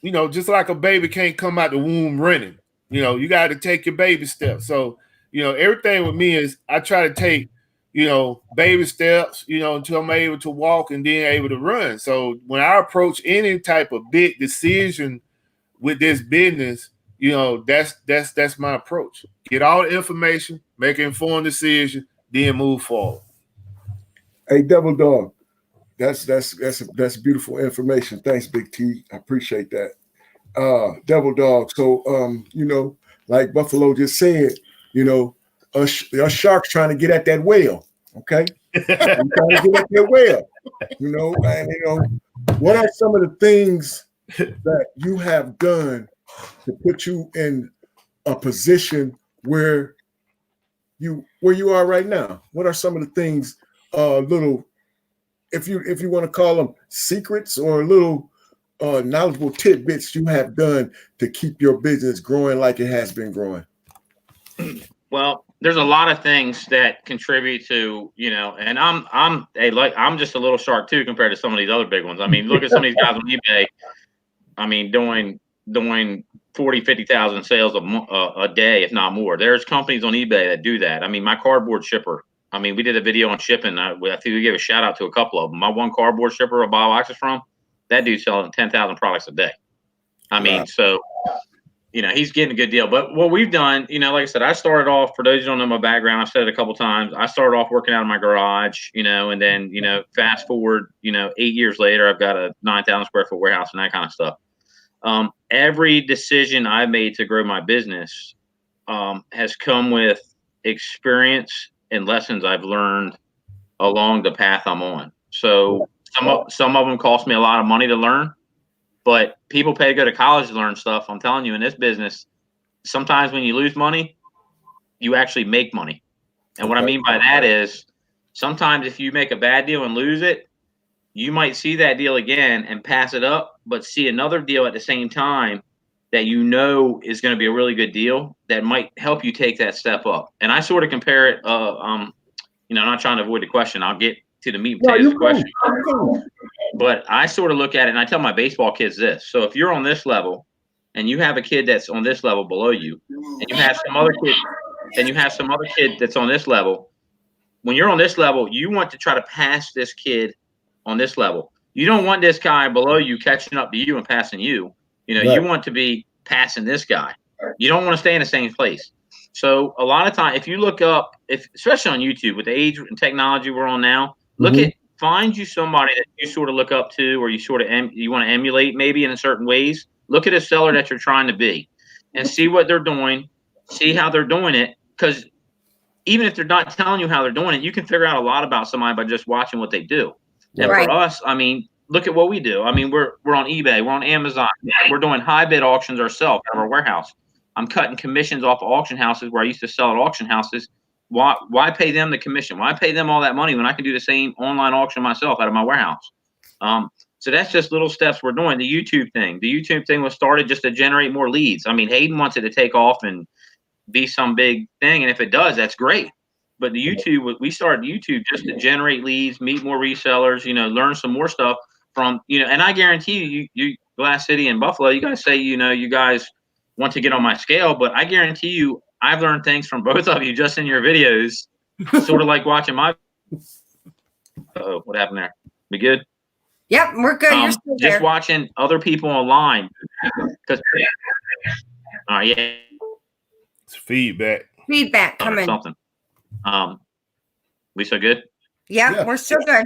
Speaker 1: you know, just like a baby can't come out the womb running. You know, you got to take your baby steps. So, you know, everything with me is I try to take, you know, baby steps, you know, until I'm able to walk and then able to run. So when I approach any type of big decision with this business, you know, that's my approach. Get all the information, make an informed decision, then move forward.
Speaker 2: Hey, Devil Dog, that's beautiful information. Thanks, Big T. I appreciate that. Devil Dog. So, you know, like Buffalo just said, you know, us sharks trying to get at that whale. Okay, we're trying to get at that whale. You know, and you know, what are some of the things that you have done to put you in a position where you are right now? What are some of the things, little, if you want to call them secrets or little knowledgeable tidbits you have done to keep your business growing like it has been growing?
Speaker 5: Well, there's a lot of things that contribute to, you know, and I'm just a little shark too compared to some of these other big ones. I mean, look at some of these guys on eBay. I mean, doing 40, 50,000 sales a day, if not more. There's companies on eBay that do that. I mean, my cardboard shipper. I mean, we did a video on shipping. I think we gave a shout out to a couple of them. My one cardboard shipper I buy boxes from, that dude's selling 10,000 products a day. I mean, so, you know, he's getting a good deal. But what we've done, you know, like I said, I started off, for those who don't know my background, I've said it a couple times. I started off working out of my garage, you know, and then, you know, fast forward, you know, 8 years later, I've got a 9,000 square foot warehouse and that kind of stuff. Every decision I made to grow my business has come with experience and lessons I've learned along the path I'm on. So some of them cost me a lot of money to learn, but people pay to go to college to learn stuff. I'm telling you, in this business, sometimes when you lose money, you actually make money. And what I mean by that is sometimes if you make a bad deal and lose it, you might see that deal again and pass it up, but see another deal at the same time that you know is going to be a really good deal that might help you take that step up. And I sort of compare it, you know, I'm not trying to avoid the question. I'll get to the meat and potatoes of the question. But I sort of look at it and I tell my baseball kids this. So if you're on this level and you have a kid that's on this level below you, and you have some other kid that's on this level, when you're on this level, you want to try to pass this kid on this level. You don't want this guy below you catching up to you and passing you. You know, you want to be passing this guy. You don't want to stay in the same place. So a lot of time, if you look up, especially on YouTube with the age and technology we're on now, find you somebody that you sort of look up to, or you sort of you want to emulate maybe in a certain ways. Look at a seller that you're trying to be, and see what they're doing, see how they're doing it. Because even if they're not telling you how they're doing it, you can figure out a lot about somebody by just watching what they do. And for us, I mean, look at what we do. I mean, we're on eBay, we're on Amazon, we're doing high bid auctions ourselves out of our warehouse. I'm cutting commissions off of auction houses where I used to sell at auction houses. Why pay them the commission? Why pay them all that money when I can do the same online auction myself out of my warehouse? So that's just little steps we're doing. The YouTube thing was started just to generate more leads. I mean, Hayden wants it to take off and be some big thing, and if it does, that's great. But the YouTube, we started YouTube just to generate leads, meet more resellers, you know, learn some more stuff from, you know, and I guarantee you Glass City and Buffalo, you guys say, you know, you guys want to get on my scale, but I guarantee you I've learned things from both of you just in your videos, sort of like watching my, what happened there? We good?
Speaker 3: Yep, we're good. You're still there.
Speaker 5: Just watching other people online. Because, yeah.
Speaker 1: It's feedback.
Speaker 3: Feedback coming.
Speaker 5: Something. We so good?
Speaker 3: Yeah, we're still good.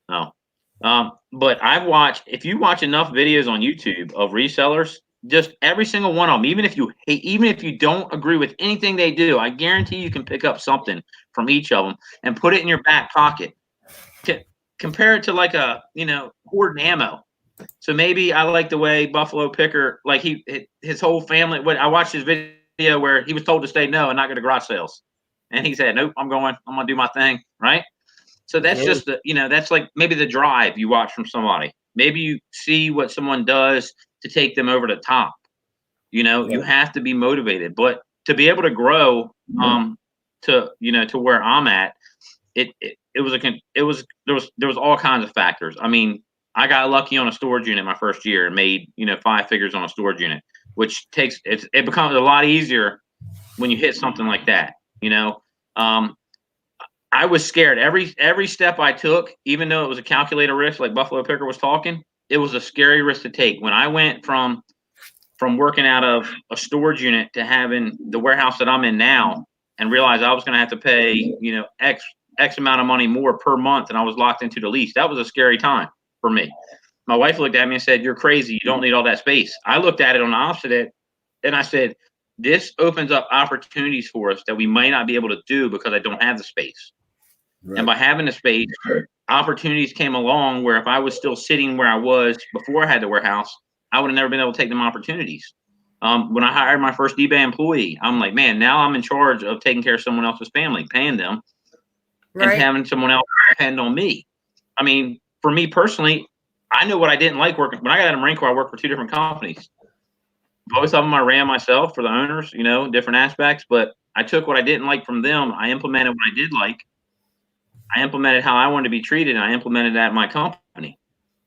Speaker 5: No. But I've watched, if you watch enough videos on YouTube of resellers, Just every single one of them, even if you don't agree with anything they do, I guarantee you can pick up something from each of them and put it in your back pocket. Compare it to like a, hoarding ammo. So maybe I like the way Buffalo Picker, like his whole family. When I watched his video where he was told to say no and not go to garage sales, and he said, "Nope, I'm gonna do my thing." Right. So that's just that's like maybe the drive you watch from somebody. Maybe you see what someone does to take them over the top. You have to be motivated, but to be able to grow, to where I'm at, there was all kinds of factors. I mean, I got lucky on a storage unit my first year and made 5 figures on a storage unit, which it becomes a lot easier when you hit something like that. I was scared every step I took, even though it was a calculated risk, like Buffalo Picker was talking. It was a scary risk to take. When I went from working out of a storage unit to having the warehouse that I'm in now, and realized I was going to have to pay X amount of money more per month, and I was locked into the lease. That was a scary time for me. My wife looked at me and said, "You're crazy. You don't need all that space." I looked at it on the opposite end, and I said, "This opens up opportunities for us that we might not be able to do because I don't have the space." Right. And by having the space, opportunities came along where if I was still sitting where I was before I had the warehouse, I would have never been able to take them opportunities. When I hired my first eBay employee, I'm like, man, now I'm in charge of taking care of someone else's family, paying them, and having someone else depend on me. I mean, for me personally, I know what I didn't like working. When I got out of the Marine Corps, I worked for 2 different companies. Both of them I ran myself for the owners, different aspects. But I took what I didn't like from them. I implemented what I did like. I implemented how I wanted to be treated, and I implemented that in my company.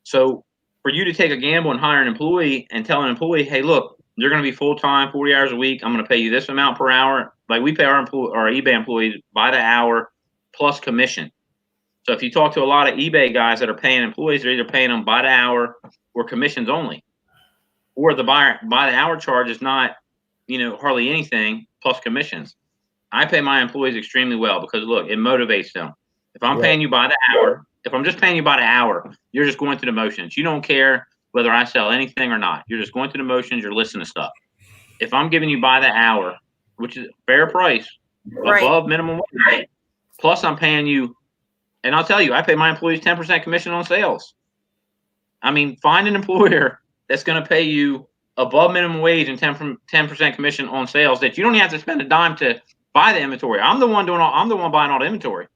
Speaker 5: So for you to take a gamble and hire an employee and tell an employee, hey, look, you're going to be full-time, 40 hours a week. I'm going to pay you this amount per hour. Like we pay our eBay employees by the hour plus commission. So if you talk to a lot of eBay guys that are paying employees, they're either paying them by the hour or commissions only. Or the by the hour charge is not, hardly anything plus commissions. I pay my employees extremely well because, look, it motivates them. If I'm paying you by the hour, if I'm just paying you by the hour, you're just going through the motions. You don't care whether I sell anything or not. You're just going through the motions. You're listening to stuff. If I'm giving you by the hour, which is a fair price, above minimum wage, plus I'm paying you, and I'll tell you, I pay my employees 10% commission on sales. I mean, find an employer that's going to pay you above minimum wage and 10% commission on sales that you don't have to spend a dime to buy the inventory. I'm the one buying all the inventory.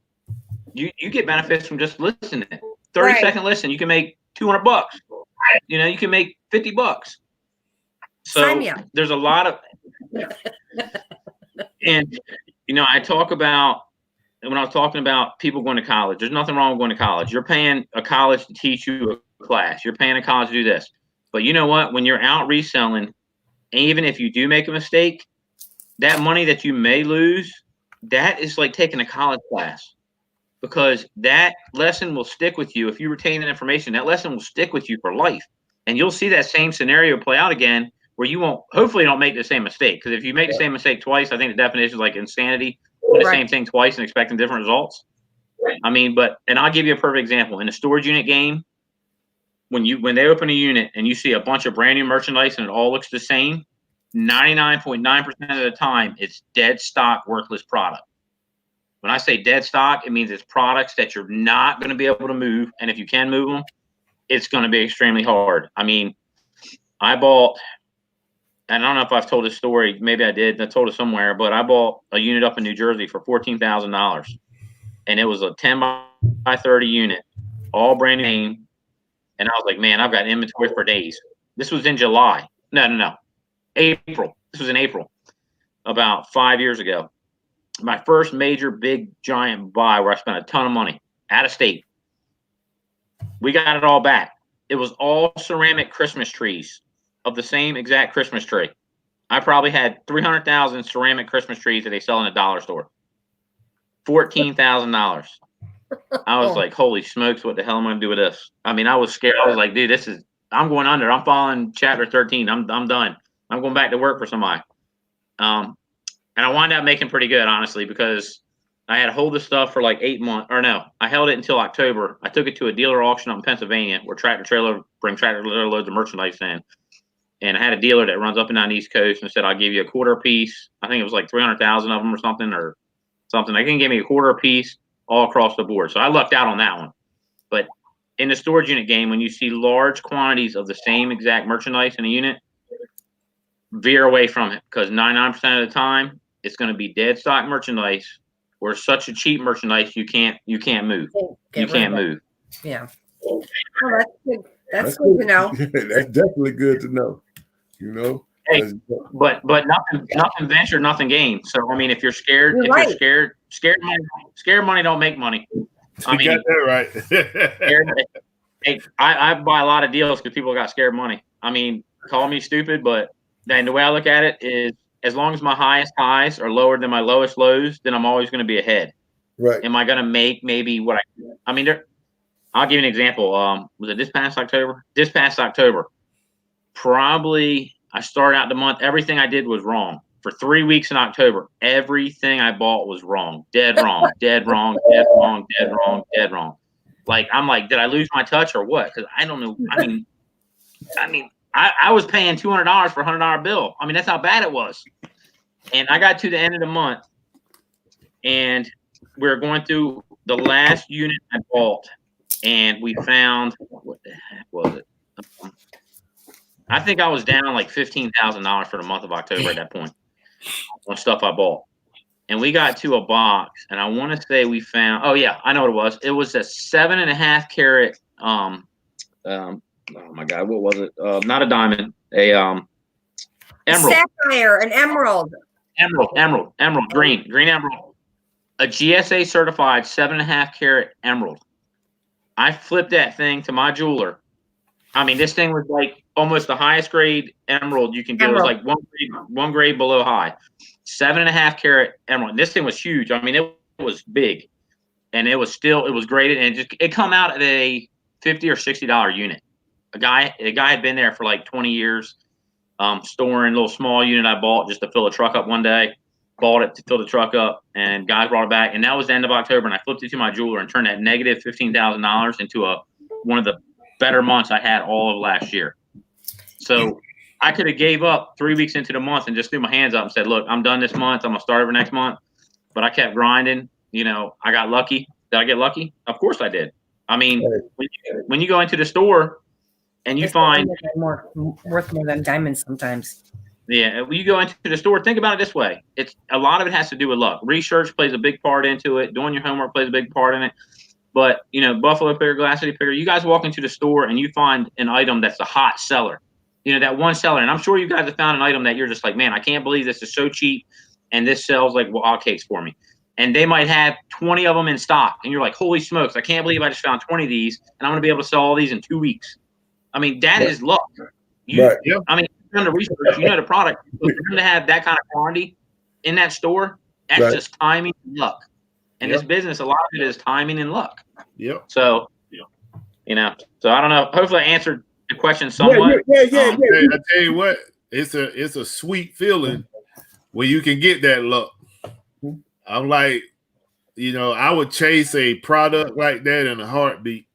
Speaker 5: You get benefits from just listening. 30-second listen, you can make $200. You can make $50. So there's a lot of, and I talk about, when I was talking about people going to college, there's nothing wrong with going to college. You're paying a college to teach you a class. You're paying a college to do this. But you know what? When you're out reselling, even if you do make a mistake, that money that you may lose, that is like taking a college class. Because that lesson will stick with you. If you retain that information, that lesson will stick with you for life. And you'll see that same scenario play out again where you won't, hopefully you don't make the same mistake. Because if you make the same mistake twice, I think the definition is like insanity, doing the same thing twice and expecting different results. I mean, and I'll give you a perfect example. In a storage unit game, when they open a unit and you see a bunch of brand new merchandise and it all looks the same, 99.9% of the time, it's dead stock, worthless product. When I say dead stock, it means it's products that you're not going to be able to move. And if you can move them, it's going to be extremely hard. I mean, I bought, and I don't know if I've told this story. Maybe I did. I told it somewhere, but I bought a unit up in New Jersey for $14,000. And it was a 10 by 30 unit, all brand new. And I was like, man, I've got inventory for days. This was in July. No. April. This was in April, about 5 years ago. My first major big giant buy where I spent a ton of money out of state. We got it all back. It was all ceramic Christmas trees of the same exact Christmas tree. I probably had 300,000 ceramic Christmas trees that they sell in a dollar store. $14,000. I was like, holy smokes, what the hell am I going to do with this? I mean, I was scared. I was like, dude, I'm going under. I'm following chapter 13. I'm done. I'm going back to work for somebody. And I wound up making pretty good, honestly, because I had to hold this stuff for like 8 months. Or no, I held it until October. I took it to a dealer auction up in Pennsylvania where tractor trailer loads of merchandise in. And I had a dealer that runs up and down the East Coast and said, I'll give you a quarter a piece. I think it was like 300,000 of them or something. I can give me a quarter a piece all across the board. So I lucked out on that one. But in the storage unit game, when you see large quantities of the same exact merchandise in a unit, veer away from it, because 99% of the time it's going to be dead stock merchandise or such a cheap merchandise you can't move. You can't move.
Speaker 3: Yeah. Well, that's good. That's good to know.
Speaker 2: That's definitely good to know. You know.
Speaker 5: Hey, but nothing ventured, nothing gained. So I mean, if you're scared, scared money don't make money. I mean,
Speaker 1: you got that right.
Speaker 5: Hey, I buy a lot of deals because people got scared money. I mean, call me stupid, but then the way I look at it is, as long as my highest highs are lower than my lowest lows, then I'm always going to be ahead.
Speaker 2: Right.
Speaker 5: Am I going to make maybe what I mean, I'll give you an example. Was it this past October? This past October, probably I started out the month, everything I did was wrong. For 3 weeks in October, everything I bought was wrong. Dead wrong, dead wrong, dead wrong, dead wrong, dead wrong. Like, I'm like, did I lose my touch or what? Because I don't know. I mean, I was paying $200 for a $100 bill. I mean, that's how bad it was. And I got to the end of the month, and we were going through the last unit I bought, and we found, what the heck was it? I think I was down like $15,000 for the month of October at that point on stuff I bought. And we got to a box, and I want to say we found, oh yeah, I know what it was. It was a 7.5 carat, oh my God, what was it? Not a diamond, emerald.
Speaker 3: Sapphire, an emerald.
Speaker 5: Emerald, green emerald. A GSA certified 7.5 carat emerald. I flipped that thing to my jeweler. I mean, this thing was like almost the highest grade emerald you can get. It was like one grade below high. 7.5 carat emerald. And this thing was huge. I mean, it was big, and it was graded, and it come out at a $50 or $60 unit. A guy had been there for like 20 years, storing a little small unit I bought just to fill a truck up one day. Bought it to fill the truck up, and guys brought it back. And that was the end of October, and I flipped it to my jeweler and turned that negative $15,000 into one of the better months I had all of last year. So I could have gave up 3 weeks into the month and just threw my hands up and said, look, I'm done this month. I'm going to start over next month. But I kept grinding. You know, I got lucky. Did I get lucky? Of course I did. I mean, when you go into the store and you find
Speaker 3: worth more than diamonds sometimes.
Speaker 5: Yeah, when you go into the store, think about it this way. A lot of it has to do with luck. Research plays a big part into it. Doing your homework plays a big part in it. But, you know, Buffalo Picker, Glass City Picker, you guys walk into the store and you find an item that's a hot seller. You know, that one seller. And I'm sure you guys have found an item that you're just like, man, I can't believe this is so cheap. And this sells like hotcakes for me. And they might have 20 of them in stock. And you're like, holy smokes, I can't believe I just found 20 of these. And I'm going to be able to sell all these in 2 weeks. I mean, that is luck. I mean, you've done the research, you know the product. For them to have that kind of quantity in that store, that's just timing and luck. And this business, a lot of it is timing and luck.
Speaker 1: Yep.
Speaker 5: So, you know, so I don't know. Hopefully I answered the question somewhat.
Speaker 2: Yeah.
Speaker 1: I tell you what, it's a sweet feeling when you can get that luck. I'm like, you know, I would chase a product like that in a heartbeat.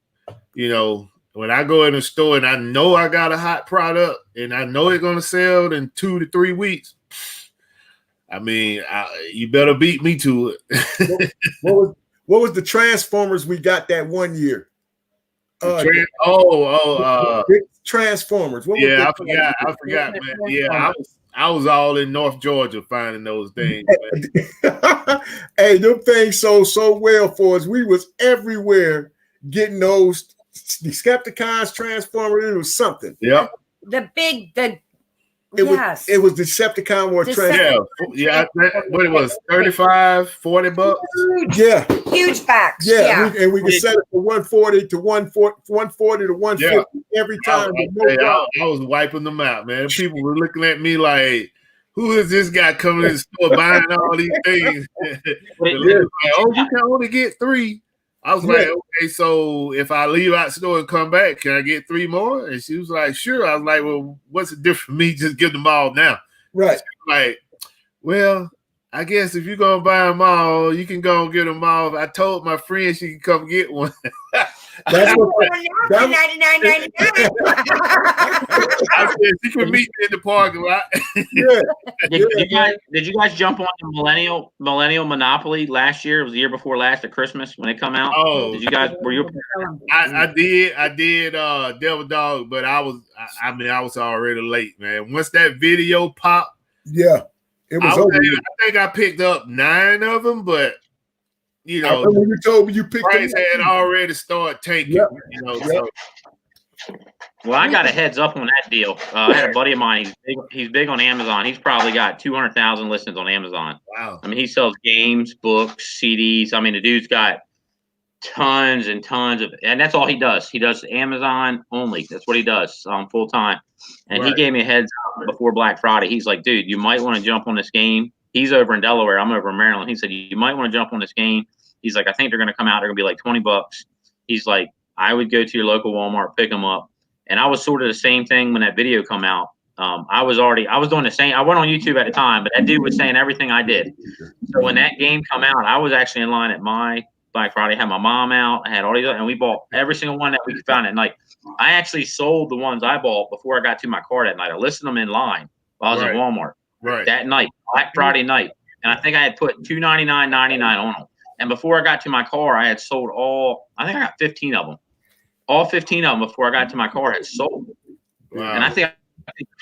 Speaker 1: You know, when I go in the store and I know I got a hot product and I know it's going to sell in 2 to 3 weeks, I mean, you better beat me to it.
Speaker 2: What was the Transformers we got that one year? Transformers.
Speaker 1: I forgot, man. Yeah, I was all in North Georgia finding those things.
Speaker 2: Hey, them things sold so well for us. We was everywhere getting those Decepticons, Transformers. It was something.
Speaker 1: Yep.
Speaker 2: It was Decepticon or Transformers.
Speaker 1: Yeah. What it was, $35, $40.
Speaker 2: Yeah.
Speaker 3: Huge packs.
Speaker 2: Yeah. We could set it for 140 to 150 every time.
Speaker 1: I was wiping them out, man. People were looking at me like, who is this guy coming in the store buying all these things? Like, oh, you can only get 3. I was like, okay, so if I leave out the store and come back, can I get 3 more? And she was like, sure. I was like, well, what's the difference for me? Just give them all now.
Speaker 2: Right.
Speaker 1: Like, well, I guess if you're gonna buy them all, you can go and get them all. I told my friend she can come get one.
Speaker 2: That's what.
Speaker 3: $99.99.
Speaker 1: I said she can meet me in the parking lot.
Speaker 2: Yeah.
Speaker 5: Did you guys jump on the Millennial Monopoly last year? It was the year before last at Christmas when it come out.
Speaker 1: Oh,
Speaker 5: Did you guys? Were you?
Speaker 1: I did Devil Dog, but I was already late, man. Once that video popped,
Speaker 2: Yeah. It was over.
Speaker 1: I think I picked up 9 of them, but you
Speaker 2: I
Speaker 1: know,
Speaker 2: remember you told me you picked
Speaker 1: price
Speaker 2: them
Speaker 1: had already started tanking.
Speaker 2: Yep.
Speaker 1: You know,
Speaker 2: Yep.
Speaker 1: so
Speaker 5: Well, I got a heads up on that deal. I had a buddy of mine. He's big on Amazon. He's probably got 200,000 listings on Amazon.
Speaker 1: wow.
Speaker 5: I mean, he sells games, books, CDs. I mean, the dude's got tons and tons of, and that's all he does. He does Amazon only. That's what he does full time. And he
Speaker 1: Right.
Speaker 5: gave me a heads up before Black Friday. He's like, dude, you might want to jump on this game. He's over in Delaware. I'm over in Maryland. He said, you might want to jump on this game. He's like, I think they're going to come out. They're going to be like $20. He's like, I would go to your local Walmart, pick them up. And I was sort of the same thing when that video come out. I was doing the same. I went on YouTube at the time, but that dude was saying everything I did. So when that game come out, I was actually in line at my Black Friday. I had my mom out. I had all these, and we bought every single one that we could find at night. I actually sold the ones I bought before I got to my car that night. I listed them in line while I was in Walmart that night, Black Friday night. And I think I had put $299.99 on them. And before I got to my car, I had sold I think I got 15 of them. All 15 of them before I got to my car had sold.
Speaker 1: Wow.
Speaker 5: And I think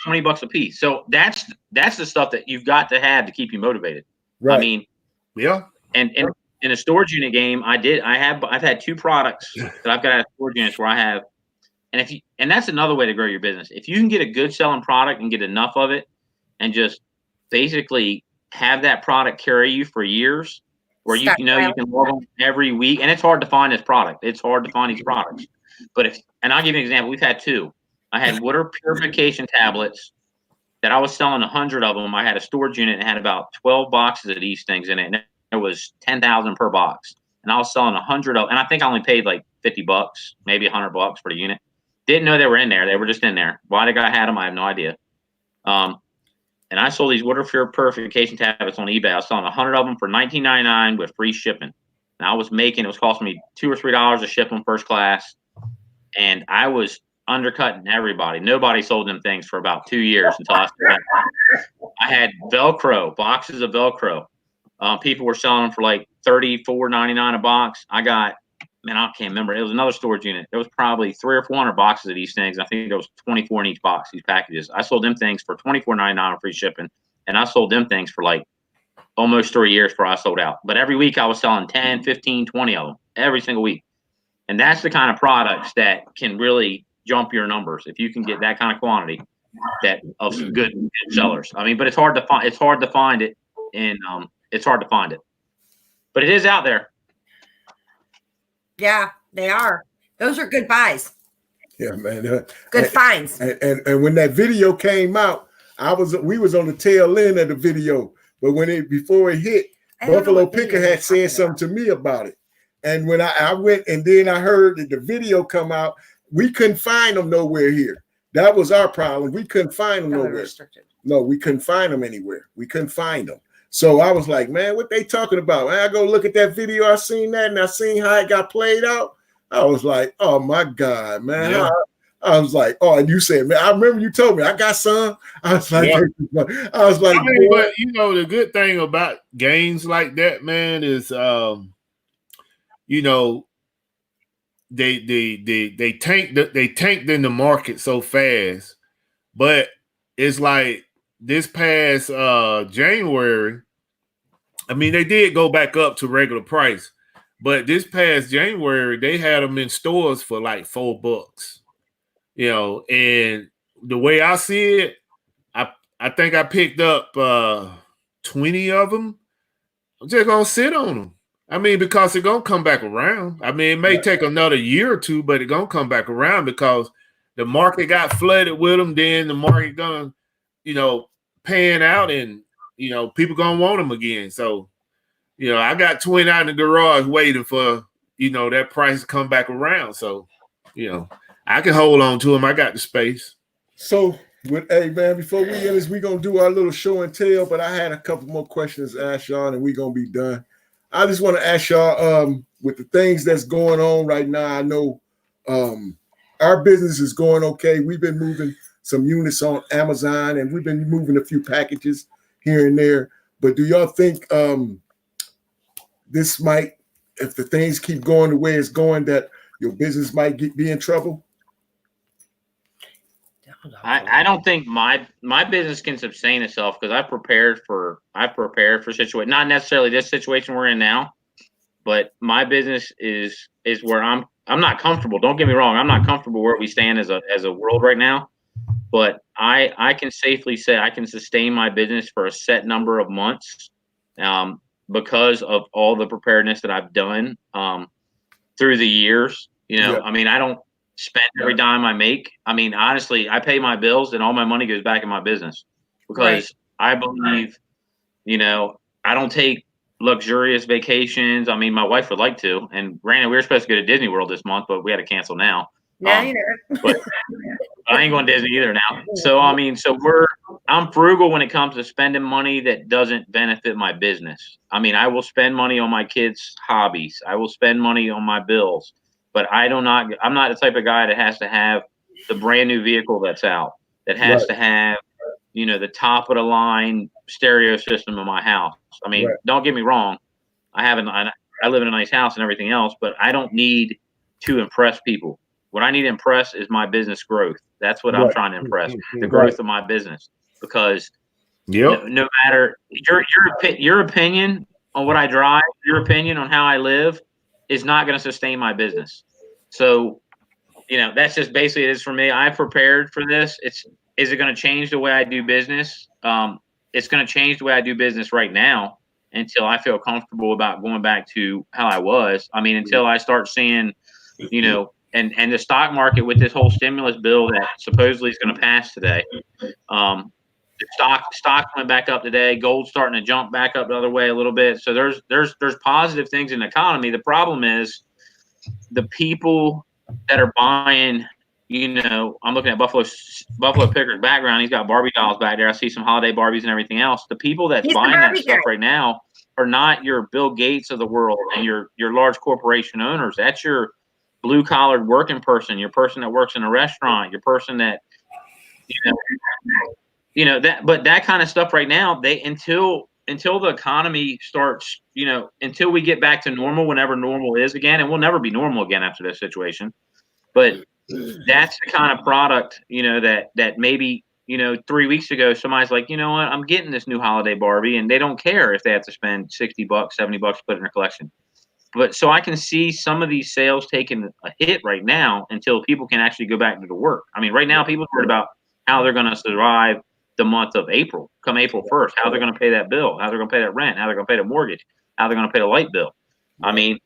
Speaker 5: $20 a piece. So that's the stuff that you've got to have to keep you motivated.
Speaker 2: Right.
Speaker 5: I mean,
Speaker 1: Yeah.
Speaker 5: and in a storage unit game, I've had 2 products that I've got at storage units where I have, and that's another way to grow your business. If you can get a good selling product and get enough of it and just basically have that product carry you for years, where you can log on every week, and it's hard to find this product. It's hard to find these products. But and I'll give you an example. We've had 2. I had water purification tablets that I was selling 100 of them. I had a storage unit and had about 12 boxes of these things in it. And it was 10,000 per box. And I was selling 100 of, and I think I only paid like $50, maybe $100 for the unit. Didn't know they were in there. They were just in there. Why the guy had them, I have no idea. And I sold these water purification tablets on eBay. I was selling 100 of them for $19.99 with free shipping. And it was costing me $2 or $3 to ship them first class. And I was undercutting everybody. Nobody sold them things for about 2 years until I started. I had Velcro, boxes of Velcro. People were selling them for like $34.99 a box. I can't remember. It was another storage unit. There was probably 300 or 400 boxes of these things. I think there was 24 in each box, these packages. I sold them things for $24.99 on free shipping. And I sold them things for like almost 3 years before I sold out. But every week I was selling 10, 15, 20 of them every single week. And that's the kind of products that can really jump your numbers if you can get that kind of quantity of good sellers. I mean, but it's hard to find. It's hard to find it, and it's hard to find it. But it is out there.
Speaker 3: Yeah, they are. Those are good buys.
Speaker 2: Yeah, man.
Speaker 3: Good finds.
Speaker 2: And when that video came out, we was on the tail end of the video, but before it hit, Buffalo Picker had said something to me about it. And when I went and then I heard that the video come out, we couldn't find them nowhere here. That was our problem. We couldn't find them nowhere.
Speaker 3: Restricted.
Speaker 2: No, we couldn't find them anywhere. We couldn't find them. So I was like, man, what they talking about? And I go look at that video. I seen that and I seen how it got played out. I was like, oh my God, man.
Speaker 1: Yeah.
Speaker 2: I was like, oh, and you said, man, I remember you told me I got some. I was like,
Speaker 1: I mean, but you know, the good thing about games like that, man, is you know, they tanked in the market so fast, but it's like this past January, I mean, they did go back up to regular price, but this past January they had them in stores for like $4, you know. And the way I see it, I think I picked up 20 of them. I'm just gonna sit on them. I mean, because they're gonna come back around. I mean, it may take another year or two, but it's gonna come back around because the market got flooded with them. Then the market gonna, you know, pan out, and you know, people gonna want them again. So, you know, I got 20 out in the garage waiting for, you know, that price to come back around. So, you know, I can hold on to them. I got the space.
Speaker 2: So Hey man, before we end this, we're gonna do our little show and tell, but I had a couple more questions to ask y'all, and we're gonna be done. I just want to ask y'all, with the things that's going on right now, I know our business is going okay. We've been moving some units on Amazon, and we've been moving a few packages here and there. But do y'all think this might, if the things keep going the way it's going, that your business might be in trouble?
Speaker 5: I don't think my business can sustain itself because I've prepared for situation, not necessarily this situation we're in now, but my business is where I'm not comfortable. Don't get me wrong, I'm not comfortable where we stand as a world right now, but I can safely say I can sustain my business for a set number of months, because of all the preparedness that I've done through the years.
Speaker 2: Yeah.
Speaker 5: I mean, I don't spend every dime I make. I mean, honestly, I pay my bills and all my money goes back in my business because I believe, I don't take luxurious vacations. I mean, my wife would like to, and granted, we were supposed to go to Disney World this month, but we had to cancel now. But I ain't going to Disney either now. So, I mean, I'm frugal when it comes to spending money that doesn't benefit my business. I mean, I will spend money on my kids' hobbies. I will spend money on my bills, but I'm not the type of guy that has to have the brand new vehicle that's out, that has to have, the top of the line stereo system in my house. I mean, don't get me wrong. I live in a nice house and everything else, but I don't need to impress people. What I need to impress is my business growth. That's what I'm trying to impress, the growth of my business. Because no matter your opinion on what I drive, your opinion on how I live is not going to sustain my business. So, that's just basically it is for me. I prepared for this. Is it going to change the way I do business? It's going to change the way I do business right now until I feel comfortable about going back to how I was. I mean, until I start seeing, and the stock market with this whole stimulus bill that supposedly is going to pass today. The stock went back up today. Gold's starting to jump back up the other way a little bit. So there's positive things in the economy. The problem is the people that are buying. I'm looking at Buffalo Picker's background. He's got Barbie dolls back there. I see some holiday Barbies and everything else. The people that's buying that stuff right now are not your Bill Gates of the world and your large corporation owners. That's your blue collared working person, your person that works in a restaurant, your person that but that kind of stuff right now, until the economy starts, until we get back to normal, whenever normal is again, and we'll never be normal again after this situation. But that's the kind of product, that maybe, 3 weeks ago, somebody's like, you know what, I'm getting this new holiday Barbie, and they don't care if they have to spend $60, $70 to put it in their collection. But so I can see some of these sales taking a hit right now until people can actually go back to the work. I mean, right now people are worried about how they're going to survive the month of April, come April 1st, how they're going to pay that bill, how they're going to pay that rent, how they're going to pay the mortgage, how they're going to pay the light bill. I mean,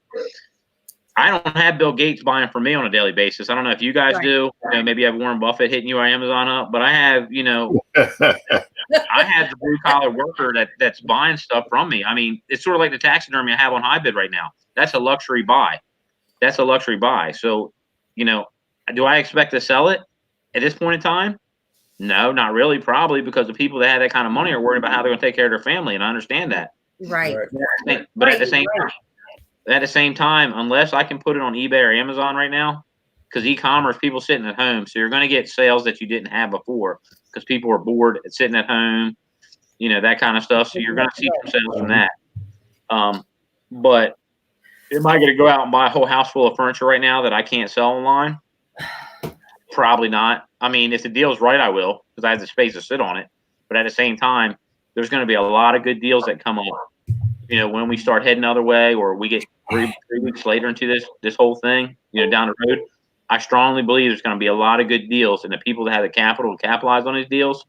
Speaker 5: I don't have Bill Gates buying for me on a daily basis. I don't know if you guys do. Maybe you have Warren Buffett hitting you on Amazon up, but I have, I have the blue collar worker that's buying stuff from me. I mean, it's sort of like the taxidermy I have on high bid right now. That's a luxury buy. So, do I expect to sell it at this point in time? No, not really. Probably because the people that have that kind of money are worried about how they're going to take care of their family, and I understand that.
Speaker 3: Right.
Speaker 5: But at the same time, unless I can put it on eBay or Amazon right now, because e-commerce, people sitting at home, so you're going to get sales that you didn't have before because people are bored at sitting at home, that kind of stuff. So you're going to see some sales from that. But am I going to go out and buy a whole house full of furniture right now that I can't sell online? Probably not. I mean, if the deal's right, I will, because I have the space to sit on it. But at the same time, there's going to be a lot of good deals that come up. When we start heading the other way, or we get three weeks later into this whole thing, down the road, I strongly believe there's going to be a lot of good deals, and the people that have the capital to capitalize on these deals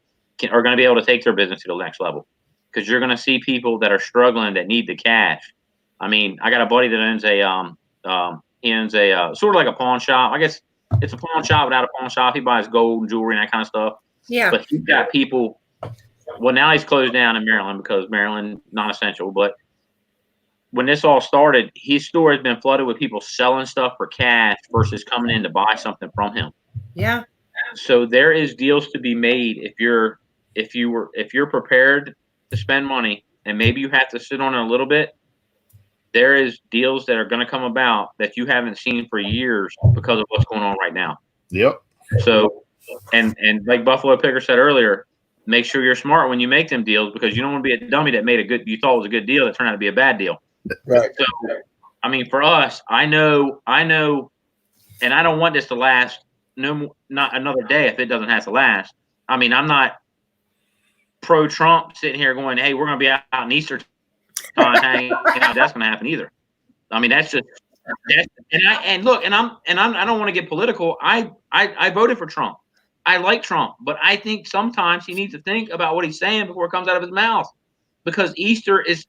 Speaker 5: are going to be able to take their business to the next level. Because you're going to see people that are struggling that need the cash. I mean, I got a buddy that owns a sort of like a pawn shop. I guess it's a pawn shop without a pawn shop. He buys gold and jewelry and that kind of stuff.
Speaker 3: Yeah.
Speaker 5: But he's got people. Well, now he's closed down in Maryland because Maryland non-essential. But when this all started, his store has been flooded with people selling stuff for cash versus coming in to buy something from him.
Speaker 3: Yeah.
Speaker 5: So there is deals to be made if you're prepared to spend money, and maybe you have to sit on it a little bit. There is deals that are going to come about that you haven't seen for years because of what's going on right now.
Speaker 1: Yep.
Speaker 5: So, and like Buffalo Picker said earlier, make sure you're smart when you make them deals, because you don't want to be a dummy that made you thought was a good deal that turned out to be a bad deal.
Speaker 2: Right.
Speaker 5: So, I mean, for us, I know, and I don't want this to last not another day if it doesn't have to last. I mean, I'm not pro-Trump sitting here going, hey, we're going to be out in Easter time hanging out. That's going to happen either. I mean, I don't want to get political. I voted for Trump. I like Trump, but I think sometimes he needs to think about what he's saying before it comes out of his mouth, because Easter is.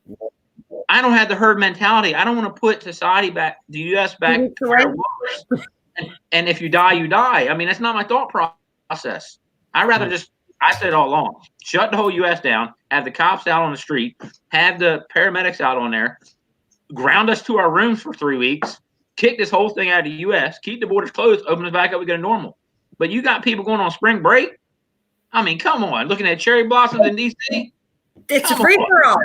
Speaker 5: I don't have the herd mentality. I don't want to put society back, the U.S. back. And if you die, you die. I mean, that's not my thought process. I'd rather I said it all along, shut the whole U.S. down, have the cops out on the street, have the paramedics out on there, ground us to our rooms for 3 weeks, kick this whole thing out of the U.S., keep the borders closed, open us back up, we get a normal. But you got people going on spring break. I mean, come on, looking at cherry blossoms in D.C.
Speaker 3: It's a free for all.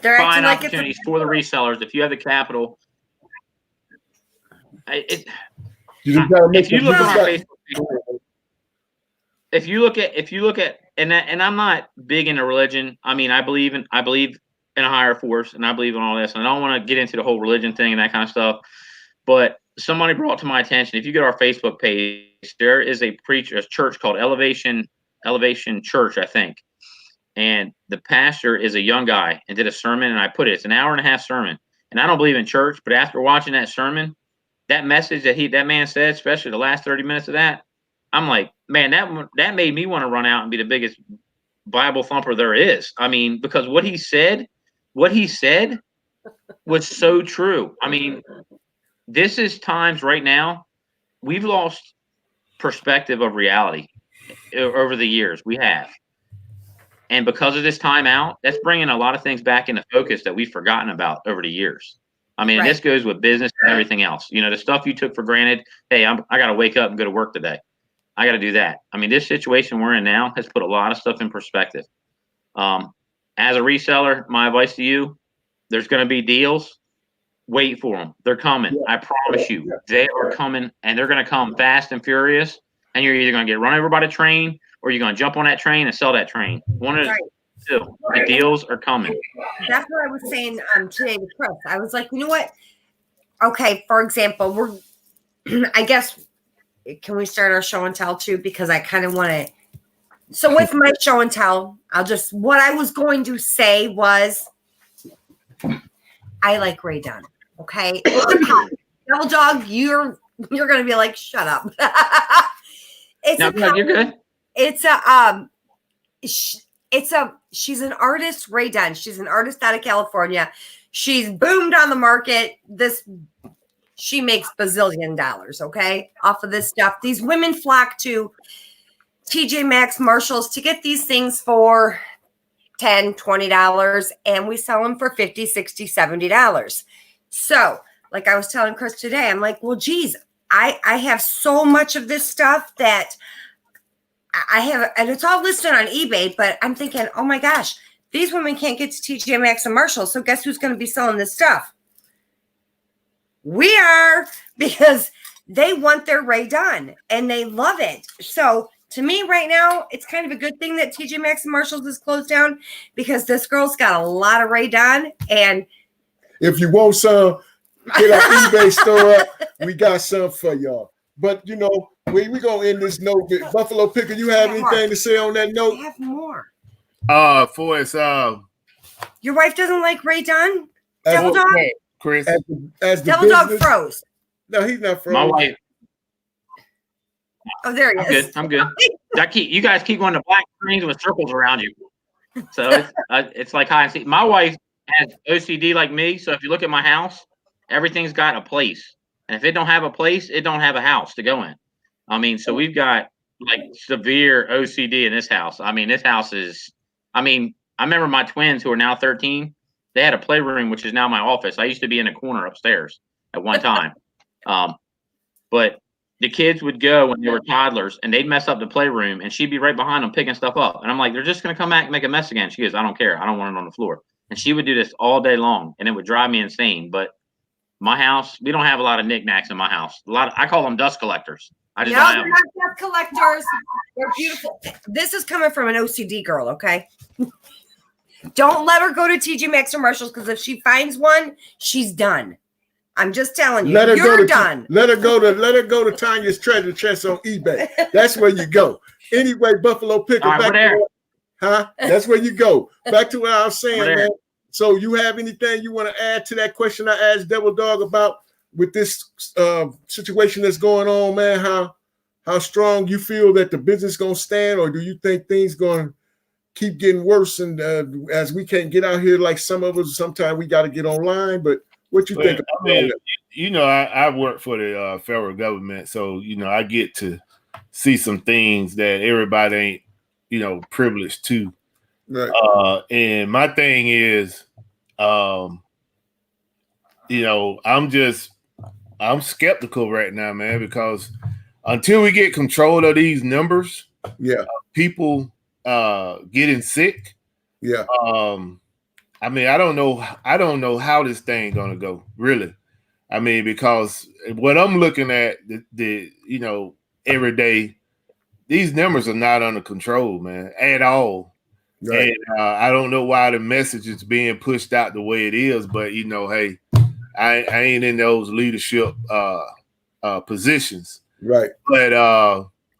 Speaker 3: They're
Speaker 5: Find
Speaker 3: acting like
Speaker 5: opportunities for the resellers if you have the capital. If you look on our Facebook page, if you look at, and I'm not big into religion. I mean, I believe in a higher force, and I believe in all this. And I don't want to get into the whole religion thing and that kind of stuff. But somebody brought to my attention, if you get our Facebook page, there is a church called Elevation Church, I think. And the pastor is a young guy and did a sermon, and I put it's an hour and a half sermon. And I don't believe in church, but after watching that sermon, that message that man said, especially the last 30 minutes of that, I'm like, man, that made me want to run out and be the biggest Bible thumper there is. I mean, because what he said was so true. I mean, this is times right now, we've lost perspective of reality over the years. We have. And because of this time out, that's bringing a lot of things back into focus that we've forgotten about over the years. I mean, and this goes with business and everything else. You know, the stuff you took for granted. Hey, I got to wake up and go to work today. I got to do that. I mean, this situation we're in now has put a lot of stuff in perspective. As a reseller, my advice to you, there's going to be deals. Wait for them. They're coming. I promise you. They are coming, and they're going to come fast and furious. And you're either going to get run over by the train, or you're going to jump on that train and sell that train. One of the two. The deals are coming.
Speaker 3: That's what I was saying today to Chris. I was like, you know what? Okay, for example, I guess, can we start our show and tell too? Because I kind of want to. So with my show and tell, what I was going to say was, I like Ray Dunn. Okay, Devil Dog, you're going to be like, shut up.
Speaker 5: You're good.
Speaker 3: She's an artist, Ray Dunn. She's an artist out of California. She's boomed on the market. She makes bazillion dollars, okay, off of this stuff. These women flock to TJ Maxx, Marshalls to get these things for $10, $20, and we sell them for $50, $60, $70. So, like I was telling Chris today, I'm like, well, geez, I have so much of this stuff that I have, and it's all listed on eBay, but I'm thinking, oh my gosh, these women can't get to TJ Maxx and Marshalls, so guess who's going to be selling this stuff? We are, because they want their Ray Dunn and they love it. So to me right now, it's kind of a good thing that TJ Maxx and Marshalls is closed down, because this girl's got a lot of Ray Dunn. And
Speaker 2: if you want some, hit our eBay store up. We got some for y'all. But you know, we gonna end this note. Buffalo Picker, you have anything to say on that note?
Speaker 3: I have more.
Speaker 1: For us,
Speaker 3: Your wife doesn't like Ray Dunn? Devil Dog?
Speaker 1: Chris.
Speaker 2: As the
Speaker 3: Devil Dog froze.
Speaker 2: No, he's not froze.
Speaker 5: My wife.
Speaker 3: Oh, there he is.
Speaker 5: I'm good. You guys keep going to black screens with circles around you. So it's like hide and seek. My wife has OCD like me. So if you look at my house, everything's got a place. And if it don't have a place, it don't have a house to go in. I mean, so we've got like severe OCD in this house. I mean, this house is, I remember my twins who are now 13, they had a playroom, which is now my office. I used to be in a corner upstairs at one time. But the kids would go when they were toddlers and they'd mess up the playroom and she'd be right behind them picking stuff up. And I'm like, they're just going to come back and make a mess again. She goes, I don't care. I don't want it on the floor. And she would do this all day long and it would drive me insane. But my house, we don't have a lot of knickknacks in my house. I call them dust collectors. I just
Speaker 3: No,
Speaker 5: don't
Speaker 3: they're
Speaker 5: have
Speaker 3: not dust collectors. They're beautiful. This is coming from an OCD girl, okay? Don't let her go to TJ Maxx or Marshalls because if she finds one, she's done. I'm just telling you, you're done.
Speaker 2: Let her go to Tanya's treasure chest on eBay. That's where you go. Anyway, Buffalo Picker, that's where you go. Back to what I was saying, man. So you have anything you want to add to that question I asked Devil Dog about with this situation that's going on, man? How strong you feel that the business gonna stand, or do you think things gonna keep getting worse? And as we can't get out here like some of us, sometimes we got to get online. But what you think?
Speaker 1: I mean, I work for the federal government, so I get to see some things that everybody ain't privileged to. Right. And my thing is, I'm skeptical right now, man, because until we get control of these numbers, people getting sick. Yeah. I mean, I don't know how this thing gonna go, really. I mean, because what I'm looking at, every day, these numbers are not under control, man, at all. Right. And I don't know why the message is being pushed out the way it is, but hey, I ain't in those leadership positions. Right. But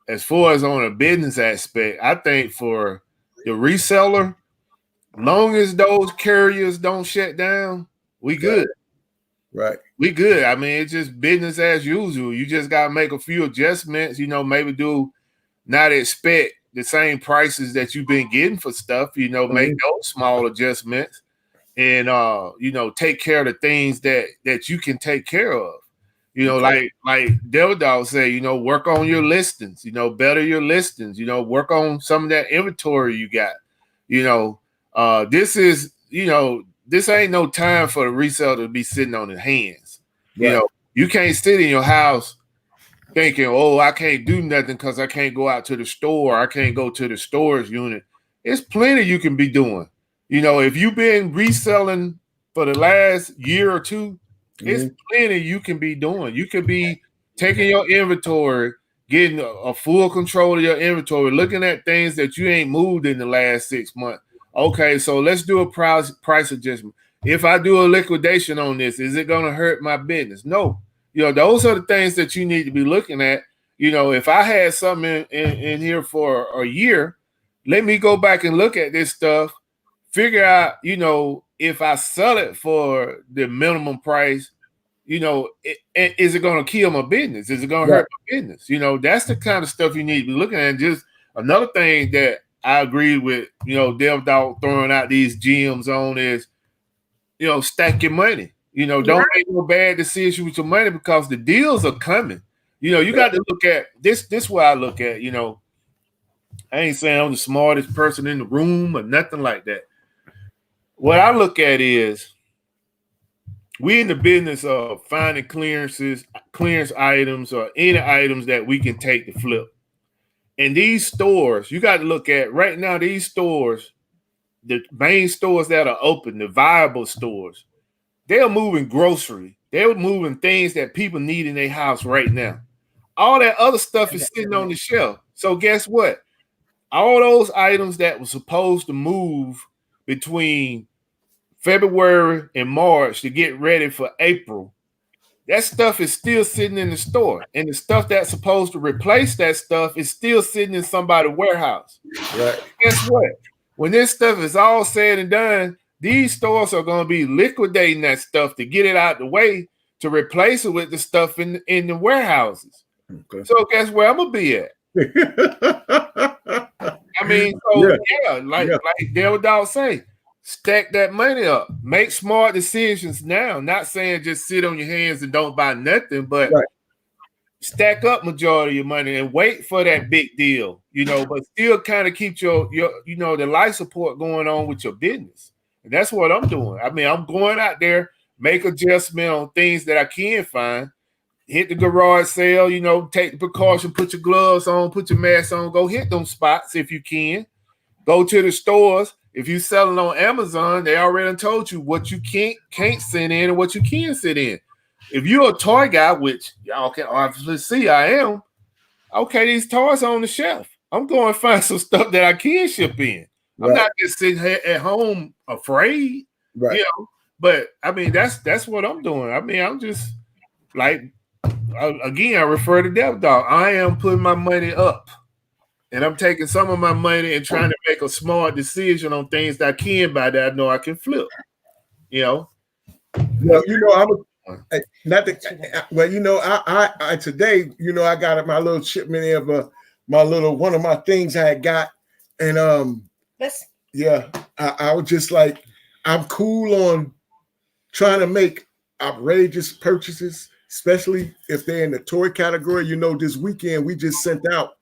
Speaker 1: as far as on a business aspect, I think for the reseller, long as those carriers don't shut down, we good. Right. We good. I mean, it's just business as usual. You just got to make a few adjustments, maybe not expect the same prices that you've been getting for stuff, make those small adjustments and, take care of the things that you can take care of. Like Devil Dog say, work on your listings, better your listings, work on some of that inventory you got. This is, this ain't no time for the reseller to be sitting on his hands. Right. You can't sit in your house thinking, oh, I can't do nothing because I can't go out to the store. I can't go to the storage unit. It's plenty you can be doing. If you've been reselling for the last year or two, it's plenty you can be doing. You could be taking your inventory, getting a full control of your inventory, looking at things that you ain't moved in the last 6 months. Okay, so let's do a price adjustment. If I do a liquidation on this, is it going to hurt my business? No. Those are the things that you need to be looking at. If I had something in here for a year, let me go back and look at this stuff, figure out, if I sell it for the minimum price, is it going to kill my business? Is it going to hurt my business? That's the kind of stuff you need to be looking at. And just another thing that I agree with, Dev Dog throwing out these gems on is, stack your money. Don't make no bad decision with your money because the deals are coming. You got to look at this. This is what I look at. I ain't saying I'm the smartest person in the room or nothing like that. What I look at is we in the business of finding clearance items or any items that we can take to flip. And these stores, you got to look at right now, these stores, the main stores that are open, the viable stores, they're moving grocery. They're moving things that people need in their house right now. All that other stuff is sitting on the shelf. So guess what? All those items that were supposed to move between February and March to get ready for April, that stuff is still sitting in the store. And the stuff that's supposed to replace that stuff is still sitting in somebody's warehouse. Right. Guess what? When this stuff is all said and done, these stores are going to be liquidating that stuff to get it out the way to replace it with the stuff in the warehouses. Okay. So guess where I'm going to be at? I mean, like Devil Dog say, stack that money up. Make smart decisions now. Not saying just sit on your hands and don't buy nothing, but stack up majority of your money and wait for that big deal, but still kind of keep your the life support going on with your business. And that's what I'm doing. I mean, I'm going out there, make adjustment on things that I can find, hit the garage sale, you know, take the precaution, put your gloves on, put your mask on, go hit them spots if you can. Go to the stores. If you selling on Amazon, they already told you what you can't send in and what you can send in. If you're a toy guy, which y'all can obviously see I am, okay, these toys are on the shelf. I'm going to find some stuff that I can ship in.
Speaker 2: Right.
Speaker 1: I'm not just sitting here at home afraid,
Speaker 2: Right.
Speaker 1: you know. But I mean, that's what I'm doing. I mean, I'm just like, again, I refer to Devil Dog. I am putting my money up, and I'm taking some of my money and trying to make a smart decision on things that I can buy that I know I can flip. You know.
Speaker 2: Well, you know, not that. Well, you know, I today, you know, I got my little shipment of my little one of my things I had got, and yeah, I was just like, I'm cool on trying to make outrageous purchases, especially if they're in the toy category. You know, this weekend we just sent out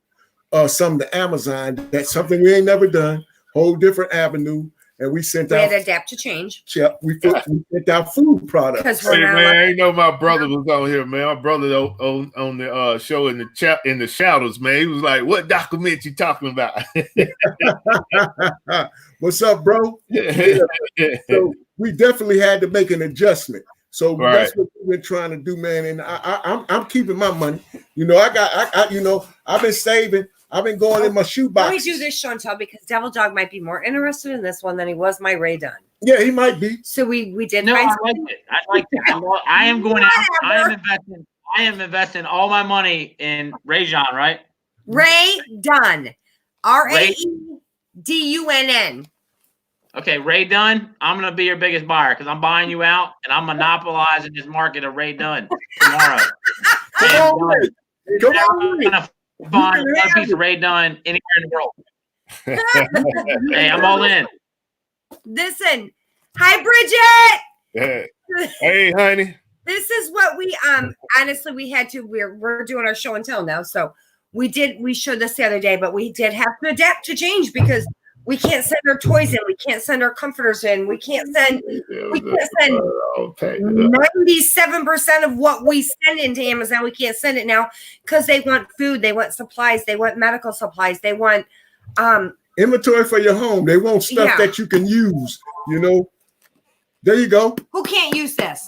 Speaker 2: some to Amazon. That's something we ain't never done. Whole different avenue. And we sent out.
Speaker 3: We had to adapt to change.
Speaker 2: Yeah, we sent out food products.
Speaker 3: Because we're
Speaker 1: Hey,
Speaker 3: not
Speaker 1: man, I know my brother was on here, man. My brother on the show in the shadows, man. He was like, "What document you talking about?"
Speaker 2: What's up, bro? Yeah. So we definitely had to make an adjustment. So that's what we've been trying to do, man. And I'm keeping my money. You know, I've been saving. I've been going in my shoebox.
Speaker 3: Let me do this, Chantel, because Devil Dog might be more interested in this one than he was my Ray Dunn.
Speaker 2: Yeah, he might be.
Speaker 3: So we did.
Speaker 5: No, I like it. I like it. I am going out. I am investing all my money in Ray John, right?
Speaker 3: Ray Dunn. RAEDUNN.
Speaker 5: Okay, Ray Dunn, I'm going to be your biggest buyer because I'm buying you out and I'm monopolizing this market of Ray Dunn tomorrow.
Speaker 2: Come on.
Speaker 5: I'm going to find one piece of Ray Dunn anywhere in the world. Hey, I'm all in.
Speaker 3: Listen. Hi, Bridget.
Speaker 1: Hey, honey.
Speaker 3: This is what we honestly we had to. We're doing our show and tell now, so we showed this the other day, but we did have to adapt to change because we can't send our toys in, we can't send our comforters in, we can't send 97% of what we send into Amazon. We can't send it now because they want food, they want supplies, they want medical supplies, they want
Speaker 2: inventory for your home. They want stuff that you can use. You know, there you go.
Speaker 3: Who can't use this?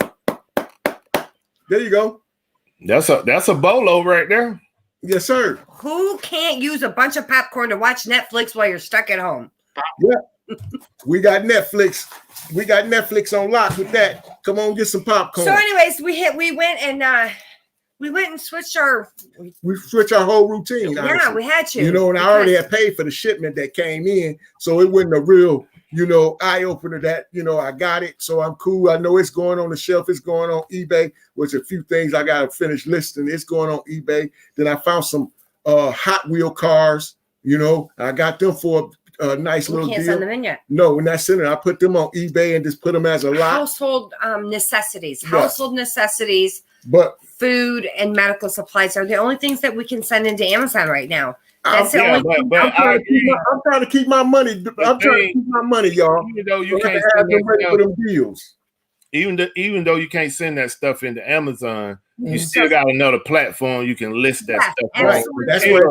Speaker 2: There you go.
Speaker 1: That's a bolo right there.
Speaker 2: Yes, sir.
Speaker 3: Who can't use a bunch of popcorn to watch Netflix while you're stuck at home?
Speaker 2: Yeah. We got Netflix. We got Netflix on lock with that. Come on, get some popcorn.
Speaker 3: So, anyways, we went and switched our
Speaker 2: whole routine.
Speaker 3: Yeah,
Speaker 2: honestly.
Speaker 3: we had to.
Speaker 2: You know, and I already had paid for the shipment that came in, so it wasn't a real, you know, eye opener that, you know, I got it, so I'm cool. I know it's going on the shelf. It's going on eBay, which a few things I got to finish listing. It's going on eBay. Then I found some Hot Wheel cars. You know, I got them for a nice little deal.
Speaker 3: Can't send them in yet.
Speaker 2: No, we're not sending. I put them on eBay and just put them as a lot.
Speaker 3: Household necessities.
Speaker 2: Yeah.
Speaker 3: Household necessities.
Speaker 2: But
Speaker 3: food and medical supplies are the only things that we can send into Amazon right now. That's the only thing.
Speaker 1: But
Speaker 2: I'm trying to keep my money. I'm trying to keep my money, y'all.
Speaker 1: Even though you can't
Speaker 2: have them ready for them deals.
Speaker 1: Even though you can't send that stuff into Amazon, you still got another platform you can list that stuff on.
Speaker 2: Right. That's what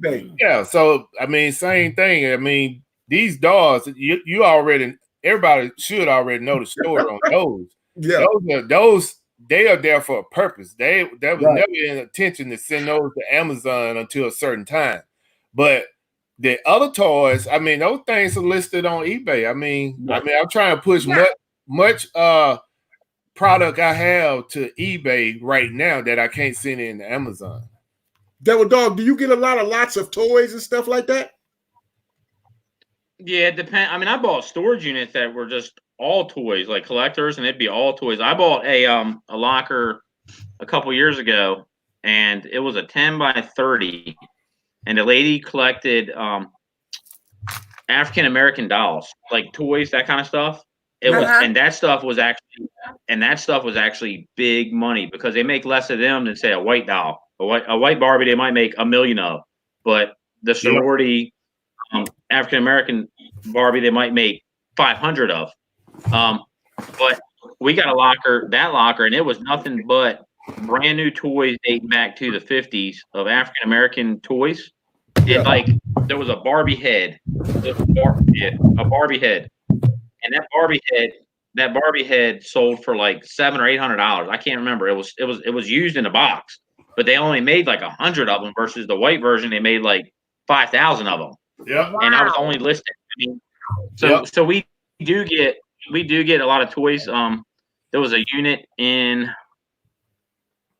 Speaker 2: eBay.
Speaker 1: Yeah. So I mean, same thing. I mean, these dogs, you already, everybody should already know the story on those.
Speaker 2: Yeah.
Speaker 1: Those they are there for a purpose. There was never an intention to send those to Amazon until a certain time. But the other toys, I mean, those things are listed on eBay. I mean, I'm trying to push much product I have to eBay right now that I can't send in to Amazon.
Speaker 2: Devil Dog, do you get lots of toys and stuff like that?
Speaker 5: Yeah, it depends. I mean, I bought storage units that were just all toys, like collectors, and it'd be all toys. I bought a locker a couple years ago, and it was a 10 by 30, and the lady collected African American dolls, like toys, that kind of stuff. It was, and that stuff was actually big money because they make less of them than say a white doll, a white Barbie. They might make 1 million of, but the sorority African American Barbie they might make 500 of. But we got that locker, and it was nothing but brand new toys dating back to the 50s of African American toys.
Speaker 2: Yeah.
Speaker 5: And like there was a Barbie head. A Barbie head. And that Barbie head sold for like $700 or $800. I can't remember. It was used in a box, but they only made like 100 of them versus the white version. They made like 5,000 of them.
Speaker 1: Yep.
Speaker 5: And I was only listed. I mean, so we do get a lot of toys. There was a unit in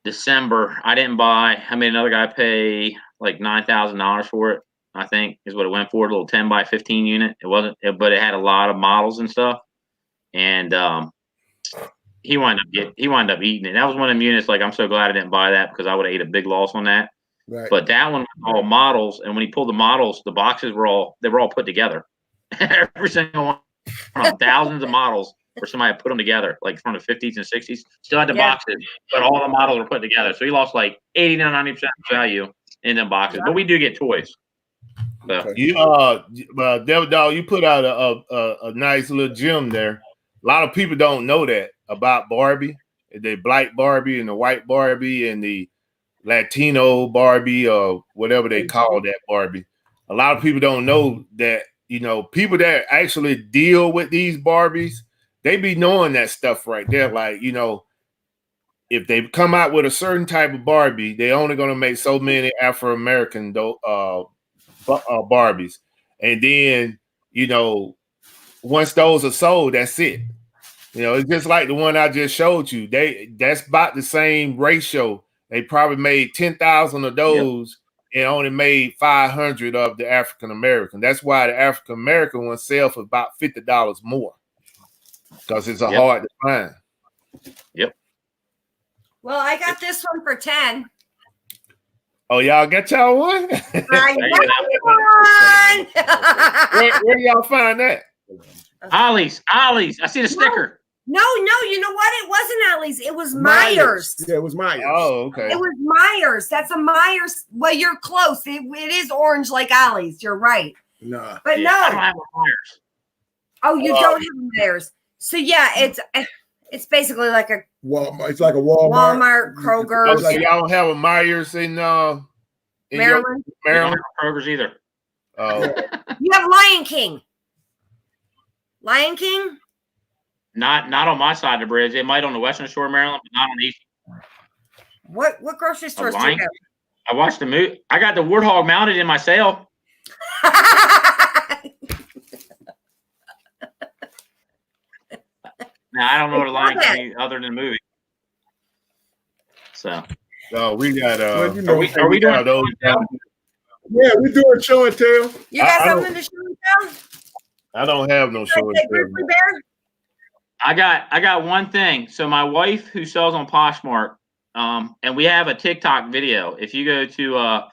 Speaker 5: December. I didn't buy. I made another guy pay like $9,000 for it. I think is what it went for. A little 10 by 15 unit. It wasn't, but it had a lot of models and stuff. And he wound up eating it. That was one of them units. Like, I'm so glad I didn't buy that because I would have ate a big loss on that.
Speaker 2: Right.
Speaker 5: But that one was all models, and when he pulled the models, the boxes were all put together. Every single one, thousands of models where somebody put them together, like from the 50s and 60s. Still had the boxes, but all the models were put together. So he lost like 80 to 90% value in them boxes. But we do get toys. So.
Speaker 1: You Devil Dog, you put out a nice little gem there. A lot of people don't know that about Barbie, the black Barbie and the white Barbie and the Latino Barbie or whatever they call that Barbie. A lot of people don't know that, you know, people that actually deal with these Barbies, they be knowing that stuff right there. Like, you know, if they come out with a certain type of Barbie, they're only going to make so many Afro-American Barbies. And then, you know, once those are sold, that's it. You know, it's just like the one I just showed you. That's about the same ratio. They probably made 10,000 of those and only made 500 of the African American. That's why the African American ones sell for about $50 more because it's hard to find.
Speaker 5: Yep.
Speaker 3: Well, I got this one for 10.
Speaker 1: Oh, y'all got y'all one?
Speaker 3: I got one.
Speaker 1: Where y'all find that?
Speaker 5: Ollie's. I see the sticker.
Speaker 3: No, you know what? It wasn't Ellie's. It was Myers.
Speaker 2: Yeah, it was Myers.
Speaker 1: Oh, okay.
Speaker 3: It was Myers. That's a Myers. Well, you're close. It is orange like Ollie's. You're right.
Speaker 2: Nah.
Speaker 3: But
Speaker 5: I don't
Speaker 3: no.
Speaker 5: have a Myers.
Speaker 3: Oh, you don't have Myers. So yeah, it's basically like a
Speaker 2: Walmart. It's like a Walmart.
Speaker 3: Kroger.
Speaker 1: So y'all don't have a Myers in
Speaker 3: Maryland.
Speaker 5: Maryland Kroger's either.
Speaker 1: Oh.
Speaker 3: You have Lion King. Lion King?
Speaker 5: Not on my side of the bridge. It might on the Western Shore of Maryland, but not on the East.
Speaker 3: What grocery stores do you have?
Speaker 5: I watched the movie. I got the Warthog mounted in my sale. Now I don't know what a Lion King other than the movie. So.
Speaker 1: No, we got
Speaker 5: are we doing
Speaker 1: those?
Speaker 2: Yeah, we're doing show and tell.
Speaker 3: You got something to show and tell?
Speaker 1: I don't have no show and tell.
Speaker 5: I got one thing. So my wife, who sells on Poshmark, and we have a TikTok video. If you go to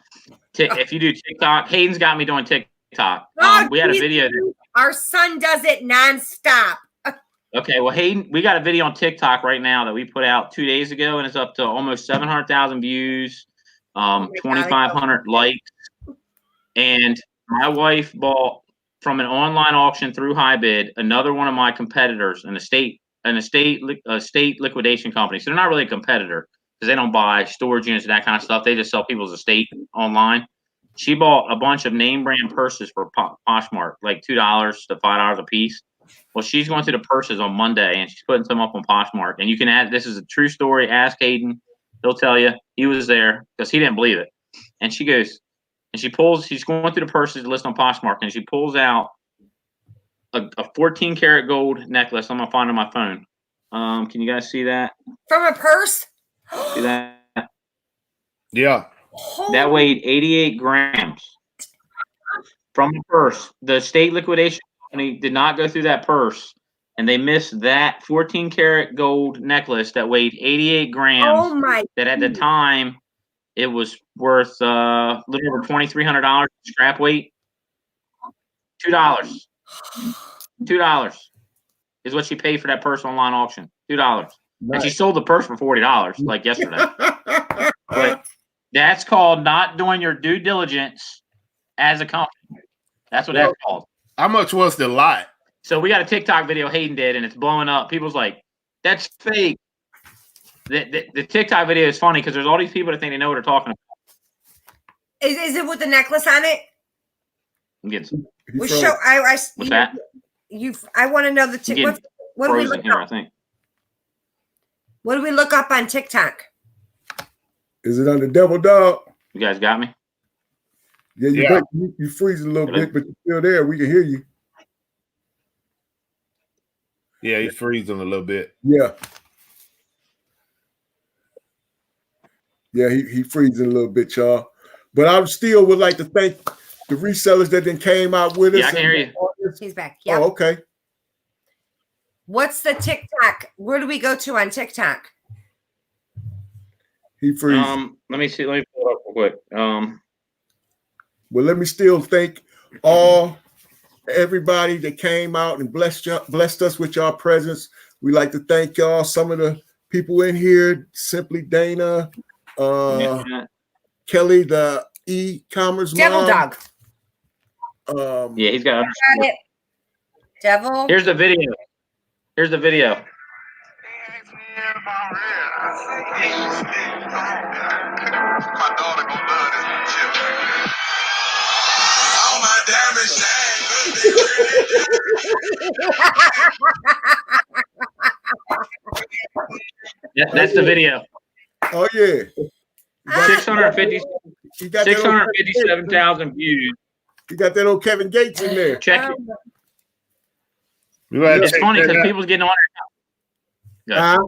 Speaker 5: if you do TikTok, Hayden's got me doing TikTok. We had a video.
Speaker 3: Our son does it nonstop.
Speaker 5: Okay, well, Hayden, we got a video on TikTok right now that we put out 2 days ago, and it's up to almost 700,000 views, 2,500 likes. And my wife bought from an online auction through HighBid another one of my competitors, an estate liquidation company. So they're not really a competitor because they don't buy storage units and that kind of stuff. They just sell people's estate online. She bought a bunch of name brand purses for Poshmark, like $2 to $5 a piece. Well, she's going to the purses on Monday, and she's putting some up on Poshmark. And you can add, this is a true story. Ask Hayden. He'll tell you. He was there because he didn't believe it. And she goes, and she's going through the purses list on Poshmark, and she pulls out a 14 karat gold necklace. I'm going to find it on my phone. Can you guys see that?
Speaker 3: From a purse?
Speaker 5: See that?
Speaker 1: Yeah.
Speaker 5: That weighed 88 grams from the purse. The state liquidation company did not go through that purse, and they missed that 14 karat gold necklace that weighed 88 grams.
Speaker 3: Oh my!
Speaker 5: That at the time it was worth a little over $2,300 scrap weight. $2 is what she paid for that purse online auction. $2, nice. And she sold the purse for $40 like yesterday. But that's called not doing your due diligence as a company. That's what that's called.
Speaker 1: How much was the lot?
Speaker 5: So we got a TikTok video Hayden did, and it's blowing up. People's like, "That's fake." the TikTok video is funny because there's all these people that think they know what they're talking about.
Speaker 3: Is it with the necklace on it?
Speaker 5: I'm getting some.
Speaker 3: Well, show.
Speaker 5: What's that?
Speaker 3: I want to know the TikTok. What do we look
Speaker 5: here?
Speaker 3: up?
Speaker 5: I think.
Speaker 3: What do we look up on TikTok?
Speaker 2: Is it under Devil Dog?
Speaker 5: You guys got me?
Speaker 2: Yeah, you freezing a little bit, but you're still there. We can hear you.
Speaker 1: Yeah, he's freezing a little bit.
Speaker 2: Yeah. Yeah, he freezing a little bit, y'all. But I still would like to thank the resellers that then came out with us.
Speaker 5: Yeah, I can hear you.
Speaker 3: He's back. Yeah.
Speaker 2: Oh, okay.
Speaker 3: What's the TikTok? Where do we go to on TikTok?
Speaker 2: He freezing.
Speaker 5: Let me see. Let me pull it up real quick.
Speaker 2: Well, let me still thank everybody that came out and blessed us with y'all presence. We like to thank y'all. Some of the people in here, Simply Dana, Kelly, the e-commerce
Speaker 3: Devil
Speaker 2: mom.
Speaker 3: Dog.
Speaker 5: Yeah, he's got
Speaker 3: it. Devil.
Speaker 5: Here's the video. Here's the video.
Speaker 6: My daughter gonna love this chip. All my diamonds
Speaker 5: Yeah, that's the video.
Speaker 2: Oh yeah.
Speaker 5: 657,000 views.
Speaker 2: You got that old Kevin Gates in there.
Speaker 5: Check it.
Speaker 1: It's
Speaker 5: funny because people's getting on there.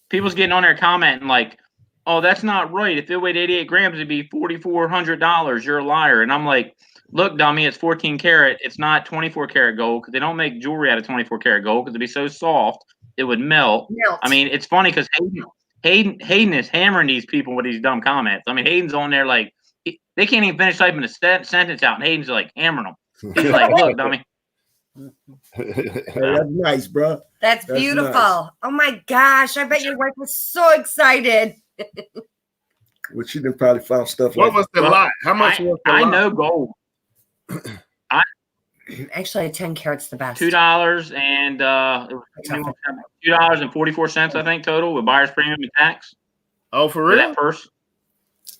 Speaker 5: People's getting on there commenting like, "Oh, that's not right. If it weighed 88 grams, it'd be $4,400. You're a liar." And I'm like, "Look, dummy, it's 14 karat. It's not 24 karat gold because they don't make jewelry out of 24 karat gold because it'd be so soft it would melt." I mean, it's funny because Hayden is hammering these people with these dumb comments. I mean, Hayden's on there like they can't even finish typing the sentence out, and Hayden's like hammering them. He's like, "Look, dummy."
Speaker 2: Hey, that's nice, bro.
Speaker 3: That's beautiful. Nice. Oh my gosh! I bet your wife was so excited.
Speaker 2: Well, she done probably found stuff.
Speaker 1: What was the lot? How much was the lot?
Speaker 5: I know gold.
Speaker 3: Actually, 10 carats the best.
Speaker 5: $2 and $2.44, I think, total with buyer's premium and tax.
Speaker 1: Oh, for real?
Speaker 5: That purse.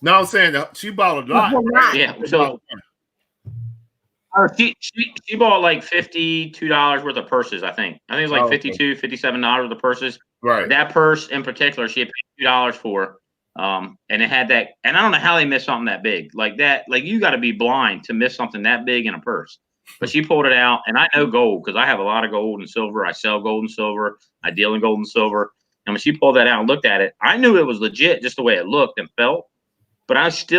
Speaker 1: No, I'm saying she bought a lot.
Speaker 5: Yeah. So she bought like $52 worth of purses, I think. I think it was like $52, $57 worth of purses.
Speaker 1: Right.
Speaker 5: That purse in particular, she had paid $2 for. And it had that, and I don't know how they missed something that big. Like that, like you gotta be blind to miss something that big in a purse. But she pulled it out, and I know gold because I have a lot of gold and silver. I sell gold and silver. I deal in gold and silver. And when she pulled that out and looked at it, I knew it was legit just the way it looked and felt. But I was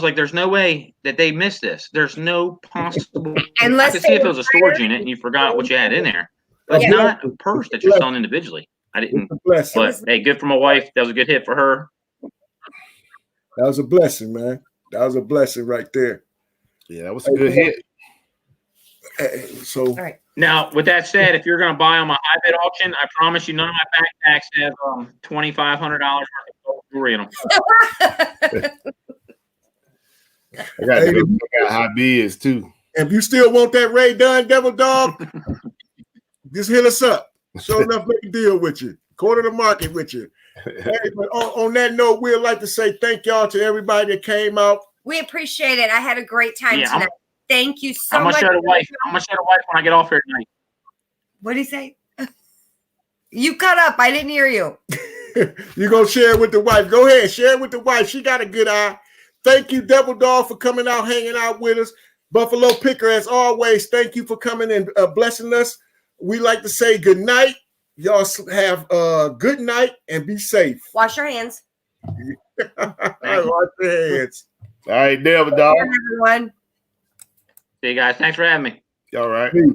Speaker 5: like, there's no way that they missed this. There's no possible. I could see if it was a storage unit and you forgot what you had in there. But it's not a purse that you're selling individually. I didn't. But hey, good for my wife. That was a good hit for her.
Speaker 2: That was a blessing, man. That was a blessing right there.
Speaker 1: Yeah, that was a good hit.
Speaker 2: So
Speaker 5: now, with that said, if you're going to buy on my high bid auction, I promise you, none of my backpacks have $2,500 worth of gold jewelry in them.
Speaker 1: I got to look at high bids too.
Speaker 2: If you still want that Ray Dunn Devil Dog, just hit us up. Sure enough, make a deal with you. Quarter the market with you. Hey, but on that note, we'd like to say thank y'all to everybody that came out.
Speaker 3: We appreciate it. I had a great time tonight. Thank you so much.
Speaker 5: I'm gonna share the wife when I get off here tonight.
Speaker 3: What did he say? You cut up. I didn't hear you.
Speaker 2: You're gonna share it with the wife. Go ahead, share it with the wife. She got a good eye. Thank you, Devil Dog, for coming out, hanging out with us. Buffalo Picker, as always, thank you for coming and blessing us. We like to say good night. Y'all have a good night and be safe.
Speaker 3: Wash your hands.
Speaker 2: Wash your hands.
Speaker 1: All right, Devil Dog.
Speaker 3: Everyone.
Speaker 5: See you guys. Thanks for having me.
Speaker 1: All right.